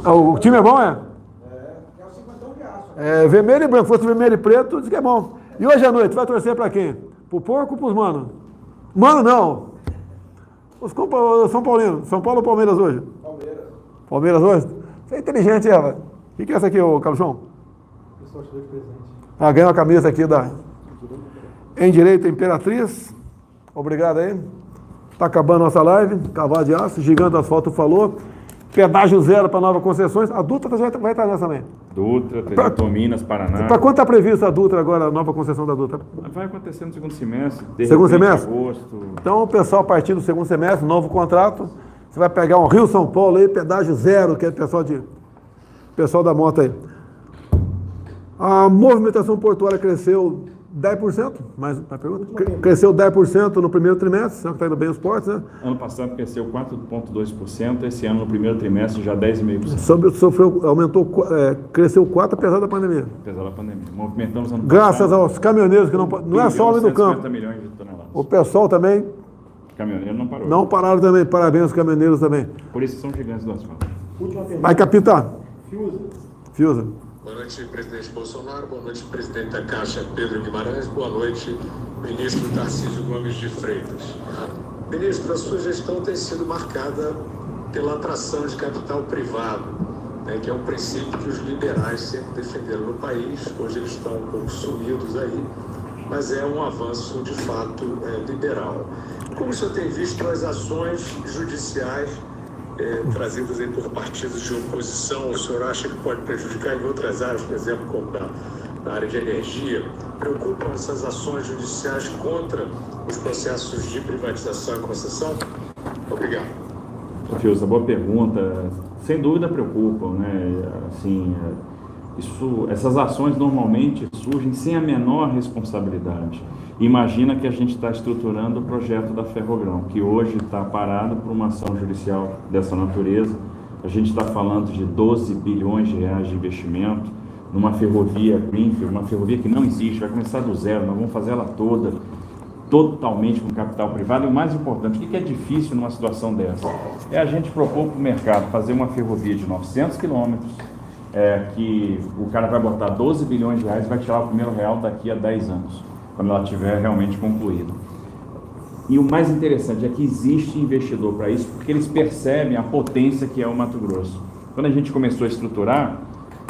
O time é bom, é? É o 50 de aço. Vermelho e branco. Se fosse vermelho e preto, diz que é bom. E hoje à noite, vai torcer para quem? Pro porco ou pros mano? Mano, não. Os São Paulinos. São Paulo ou Palmeiras hoje? Palmeiras. Palmeiras hoje? Você é inteligente, Eva. O que é essa aqui, ô Caluchão? Pessoal, te deu de presente. Ganhou a camisa aqui Em Direito Imperatriz. Obrigado aí. Tá acabando nossa live. Cavalo de Aço, Gigante Asfalto falou. Pedágio zero para Nova Concessões. A Dutra vai estar nessa também. Dutra, Trevitor, Minas, Paraná. Para quando está prevista a Dutra agora, a nova concessão da Dutra? Vai acontecer no segundo semestre. Segundo semestre? Agosto. Então, o pessoal, a partir do segundo semestre, novo contrato, você vai pegar um Rio-São Paulo aí, pedágio zero, que é pessoal da moto aí. A movimentação portuária cresceu 10%, mais uma pergunta. Cresceu 10% no primeiro trimestre, sendo que está indo bem os portos, né? Ano passado cresceu 4,2%, esse ano no primeiro trimestre já 10,5%. Cresceu 4% apesar da pandemia. Apesar da pandemia. Movimentamos ano Graças passado, aos caminhoneiros, que não é só homem do campo. 150 milhões de toneladas. O pessoal também O caminhoneiro não parou. não pararam também. Parabéns aos caminhoneiros também. Por isso são gigantes do asfalto. Última pergunta. Vai, capitão. Fiuza. Boa noite, presidente Bolsonaro. Boa noite, presidente da Caixa, Pedro Guimarães. Boa noite, ministro Tarcísio Gomes de Freitas. Ministro, a sua gestão tem sido marcada pela atração de capital privado, né, que é um princípio que os liberais sempre defenderam no país. Hoje eles estão um pouco sumidos aí, mas é um avanço, de fato, liberal. Como o senhor tem visto as ações judiciais trazidas aí por partidos de oposição, o senhor acha que pode prejudicar em outras áreas, por exemplo, como na área de energia? Preocupam essas ações judiciais contra os processos de privatização e concessão? Obrigado. Fiuza, boa pergunta. Sem dúvida preocupam, né? Assim, essas ações normalmente surgem sem a menor responsabilidade. Imagina que a gente está estruturando o projeto da Ferrogrão, que hoje está parado por uma ação judicial dessa natureza. A gente está falando de 12 bilhões de reais de investimento numa ferrovia greenfield, uma ferrovia que não existe, vai começar do zero, nós vamos fazer ela toda, totalmente com capital privado. E o mais importante, o que é difícil numa situação dessa? É a gente propor para o mercado fazer uma ferrovia de 900 quilômetros, que o cara vai botar 12 bilhões de reais e vai tirar o primeiro real daqui a 10 anos, quando ela estiver realmente concluída. E o mais interessante é que existe investidor para isso, porque eles percebem a potência que é o Mato Grosso. Quando a gente começou a estruturar,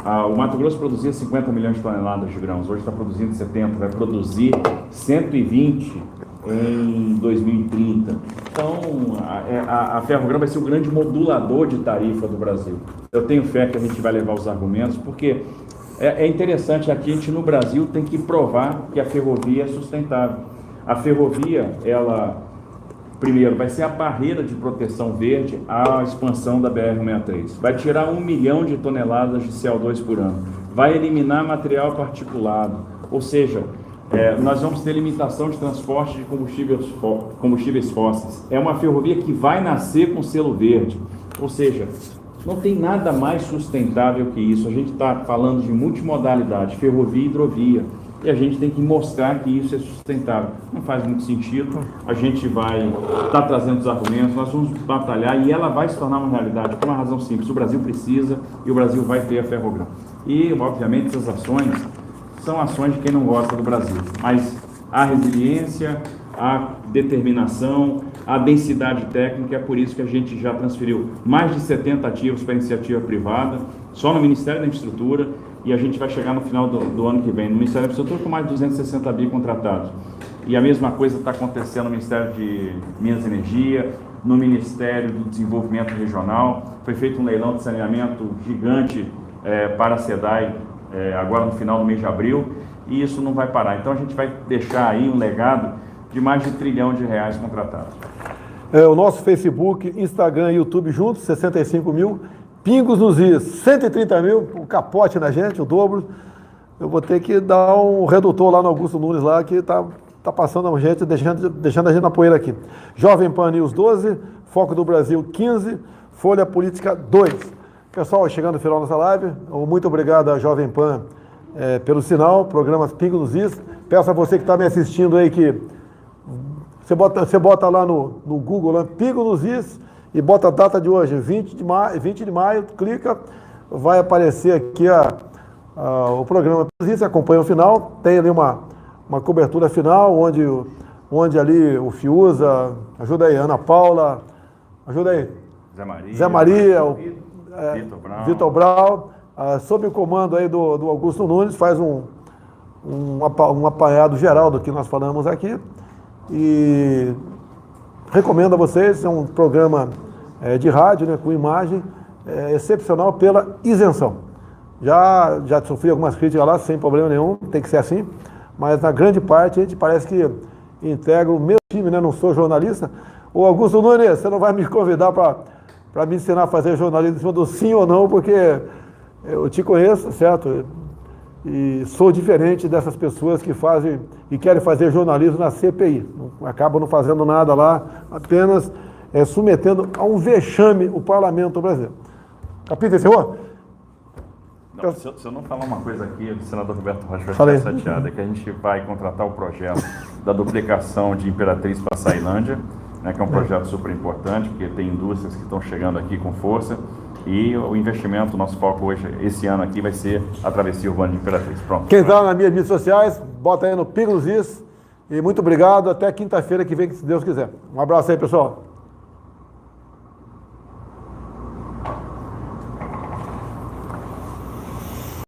o Mato Grosso produzia 50 milhões de toneladas de grãos, hoje está produzindo 70, vai produzir 120 em 2030. Então, a Ferrogrão vai ser o grande modulador de tarifa do Brasil. Eu tenho fé que a gente vai levar os argumentos, porque é interessante, aqui a gente no Brasil tem que provar que a ferrovia é sustentável. A ferrovia, ela, primeiro, vai ser a barreira de proteção verde à expansão da BR-163. Vai tirar 1 milhão de toneladas de CO2 por ano. Vai eliminar material particulado. Ou seja, nós vamos ter limitação de transporte de combustíveis fósseis. É uma ferrovia que vai nascer com selo verde. Ou seja, não tem nada mais sustentável que isso. A gente está falando de multimodalidade, ferrovia e hidrovia. E a gente tem que mostrar que isso é sustentável. Não faz muito sentido. A gente vai estar trazendo os argumentos, nós vamos batalhar e ela vai se tornar uma realidade por uma razão simples. O Brasil precisa e o Brasil vai ter a Ferrogrão. E, obviamente, essas ações são ações de quem não gosta do Brasil. Mas a resiliência, a determinação, a densidade técnica, é por isso que a gente já transferiu mais de 70 ativos para a iniciativa privada, só no Ministério da Infraestrutura, e a gente vai chegar no final do ano que vem no Ministério da Infraestrutura com mais de 260 bi contratados. E a mesma coisa está acontecendo no Ministério de Minas e Energia, no Ministério do Desenvolvimento Regional. Foi feito um leilão de saneamento gigante para a SEDAI agora no final do mês de abril, e isso não vai parar. Então a gente vai deixar aí um legado de mais de R$1 trilhão contratados. O nosso Facebook, Instagram e YouTube juntos, 65 mil. Pingos nos is, 130 mil, o capote na gente, o dobro. Eu vou ter que dar um redutor lá no Augusto Nunes, lá, que tá passando a gente, deixando a gente na poeira aqui. Jovem Pan News 12, Foco do Brasil 15, Folha Política 2. Pessoal, chegando no final da nossa live, muito obrigado à Jovem Pan pelo sinal, programa Pingos nos is. Peço a você que está me assistindo aí que você bota lá no Google, lá, Pingos nos is, e bota a data de hoje, 20 de maio, clica, vai aparecer aqui o programa. Você acompanha o final, tem ali uma cobertura final, onde ali o Fiuza, ajuda aí, Ana Paula, ajuda aí, Zé Maria, Vitor Brau, sob o comando aí do Augusto Nunes, faz um apanhado geral do que nós falamos aqui, e recomendo a vocês, é um programa de rádio, né, com imagem, excepcional pela isenção. Já sofri algumas críticas lá, sem problema nenhum, tem que ser assim, mas na grande parte a gente parece que integra o meu time, né, não sou jornalista. Ô Augusto Nunes, você não vai me convidar para me ensinar a fazer jornalismo em cima do sim ou não, porque eu te conheço, certo? e sou diferente dessas pessoas que fazem e querem fazer jornalismo na CPI. Acabam não fazendo nada lá, apenas submetendo a um vexame o parlamento brasileiro. Capítulo encerrou? Não, se eu não falar uma coisa aqui, o senador Roberto Rocha vai Falei. ficar chateado, é que a gente vai contratar o projeto da duplicação de Imperatriz para Ceilândia, né, que é um projeto super importante, porque tem indústrias que estão chegando aqui com força, e o investimento, o nosso foco hoje, esse ano aqui, vai ser a travessia urbana de Imperatriz. Pronto. Quem está nas minhas mídias sociais, bota aí no Pingo nos Is, e muito obrigado, até quinta-feira que vem, se Deus quiser. Um abraço aí, pessoal.